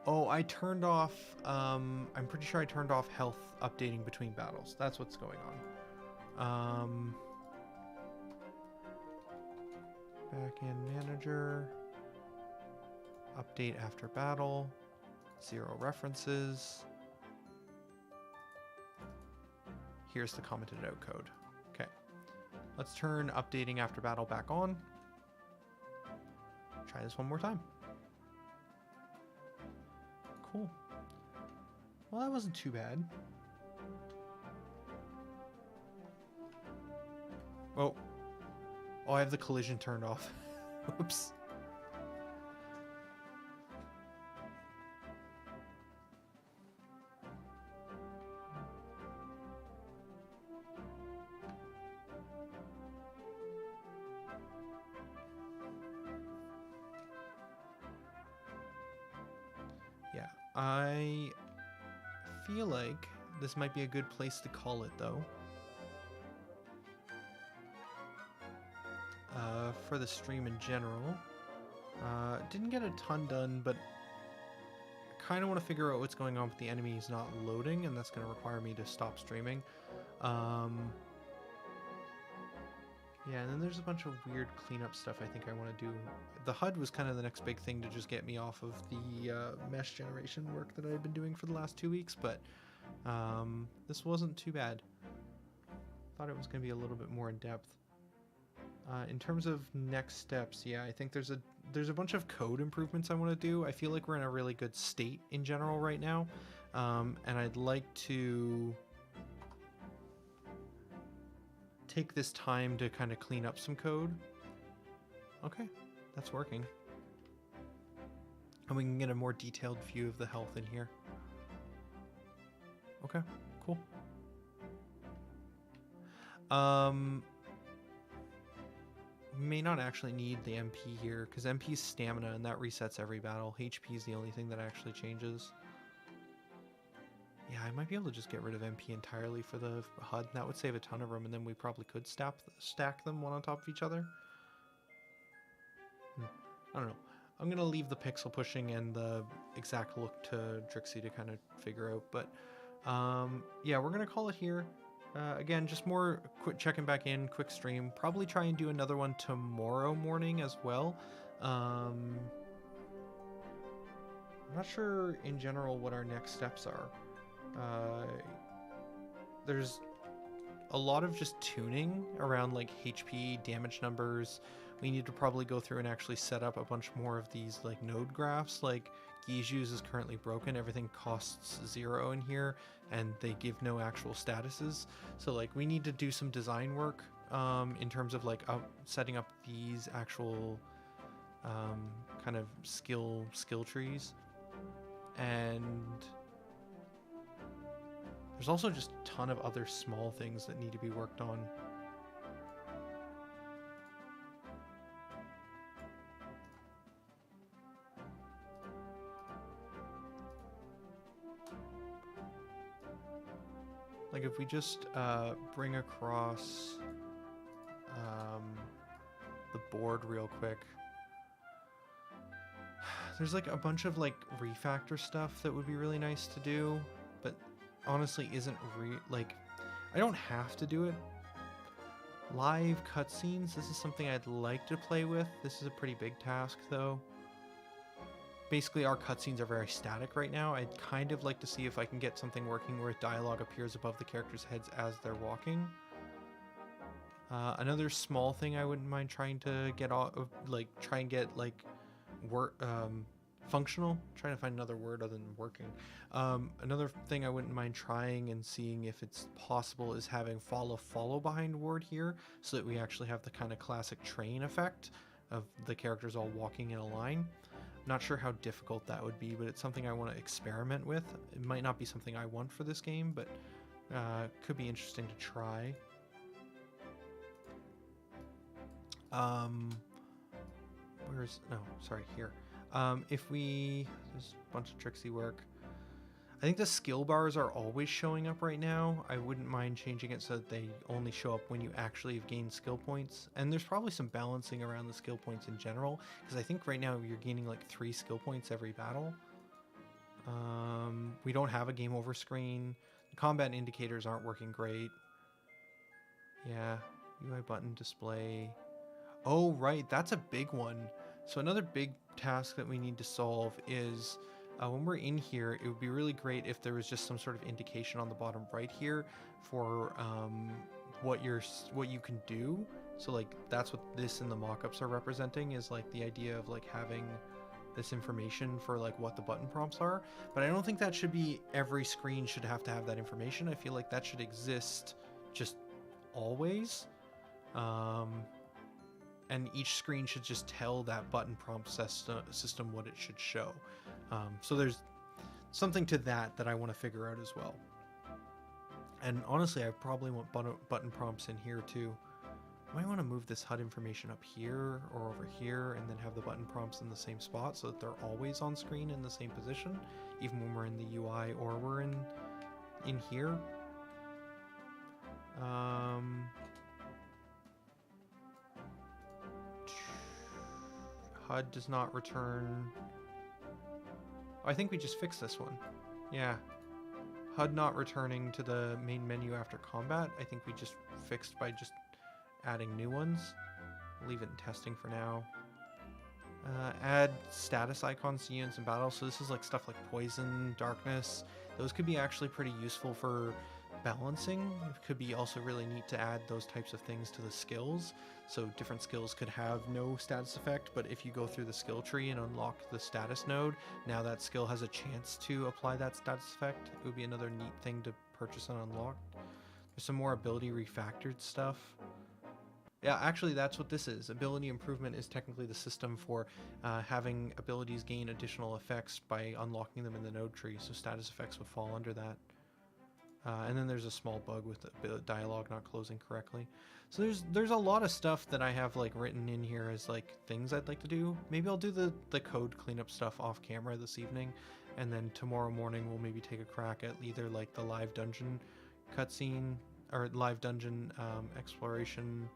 Oh, I turned off, I'm pretty sure I turned off health updating between battles. That's what's going on. Backend manager. Update after battle. 0 references. Here's the commented out code. Okay. Let's turn updating after battle back on. Try this one more time. Cool. Well, that wasn't too bad. Oh. Oh, I have the collision turned off. Oops. I feel like this might be a good place to call it, though. For the stream in general. Didn't get a ton done, but I kind of want to figure out what's going on with the enemies not loading, and that's going to require me to stop streaming. Yeah, and then there's a bunch of weird cleanup stuff I think I want to do. The HUD was kind of the next big thing to just get me off of the mesh generation work that I've been doing for the last 2 weeks, but this wasn't too bad. Thought it was going to be a little bit more in depth. In terms of next steps, yeah, I think there's a bunch of code improvements I want to do. I feel like we're in a really good state in general right now, and I'd like to take this time to kind of clean up some code. Okay, that's working. And we can get a more detailed view of the health in here. Okay, cool. May not actually need the MP here, because MP is stamina and that resets every battle. HP is the only thing that actually changes. Yeah, I might be able to just get rid of MP entirely for the HUD. That would save a ton of room, and then we probably could stack them one on top of each other. I don't know. I'm going to leave the pixel pushing and the exact look to Drixie to kind of figure out. But yeah, we're going to call it here. Again, just more quick checking back in, quick stream. Probably try and do another one tomorrow morning as well. I'm not sure in general what our next steps are. There's a lot of just tuning around like HP, damage numbers. We need to probably go through and actually set up a bunch more of these like node graphs. Like Giju's is currently broken. Everything costs 0 in here and they give no actual statuses. So like we need to do some design work in terms of like setting up these actual kind of skill trees. And there's also just a ton of other small things that need to be worked on. Like if we just bring across the board real quick, there's like a bunch of like refactor stuff that would be really nice to do, but honestly isn't like I don't have to do it. Live cutscenes, this is something I'd like to play with. This is a pretty big task though. Basically our cutscenes are very static right now. I'd kind of like to see if I can get something working where dialogue appears above the characters' heads as they're walking. Another small thing I wouldn't mind trying to get functional. I'm trying to find another word other than working. Another thing I wouldn't mind trying and seeing if it's possible is having follow behind ward here, so that we actually have the kind of classic train effect of the characters all walking in a line. Not sure how difficult that would be, but it's something I want to experiment with. It might not be something I want for this game, but could be interesting to try. Here. If we, there's a bunch of tricksy work. I think the skill bars are always showing up right now. I wouldn't mind changing it so that they only show up when you actually have gained skill points. And there's probably some balancing around the skill points in general, because I think right now you're gaining like 3 skill points every battle. We don't have a game over screen. The combat indicators aren't working great. Yeah, UI button display. Oh, right, that's a big one. So another big task that we need to solve is when we're in here, it would be really great if there was just some sort of indication on the bottom right here for what you can do. So like that's what this and the mock-ups are representing, is like the idea of like having this information for like what the button prompts are. But I don't think that should be every screen should have to have that information. I feel like that should exist just always. And each screen should just tell that button prompt system what it should show. So there's something to that I want to figure out as well. And honestly, I probably want button prompts in here too. I might want to move this HUD information up here or over here and then have the button prompts in the same spot so that they're always on screen in the same position, even when we're in the UI or we're in here. HUD does not return. I think we just fixed this one. Yeah. HUD not returning to the main menu after combat, I think we just fixed by just adding new ones. Leave it in testing for now. Add status icons to units in battle. So this is like stuff like poison, darkness. Those could be actually pretty useful for balancing. It could be also really neat to add those types of things to the skills. So different skills could have no status effect, but if you go through the skill tree and unlock the status node, now that skill has a chance to apply that status effect. It would be another neat thing to purchase and unlock. There's some more ability refactored stuff. Yeah, actually that's what this is. Ability improvement is technically the system for having abilities gain additional effects by unlocking them in the node tree, so status effects would fall under that. And then there's a small bug with the dialogue not closing correctly. So there's a lot of stuff that I have like written in here as like things I'd like to do. Maybe I'll do the code cleanup stuff off camera this evening, and then tomorrow morning we'll maybe take a crack at either like the live dungeon cutscene or live dungeon exploration.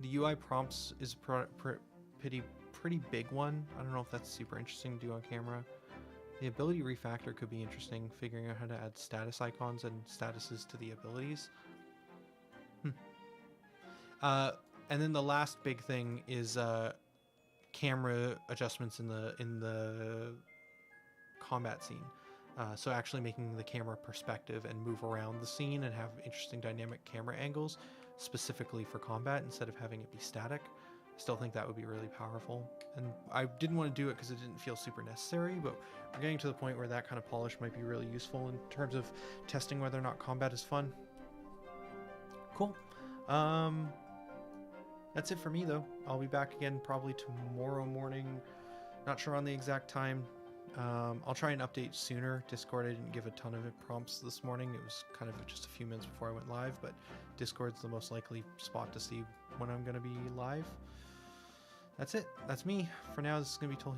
The UI prompts is pretty big one. I don't know if that's super interesting to do on camera. The ability refactor could be interesting, figuring out how to add status icons and statuses to the abilities. And then the last big thing is camera adjustments in the combat scene. So actually making the camera perspective and move around the scene and have interesting dynamic camera angles specifically for combat instead of having it be static. I still think that would be really powerful. And I didn't want to do it because it didn't feel super necessary, but we're getting to the point where that kind of polish might be really useful in terms of testing whether or not combat is fun. Cool. That's it for me though. I'll be back again probably tomorrow morning. Not sure on the exact time. I'll try and update sooner. Discord, I didn't give a ton of prompts this morning. It was kind of just a few minutes before I went live, but Discord's the most likely spot to see when I'm going to be live. That's it. That's me. For now, this is going to be totally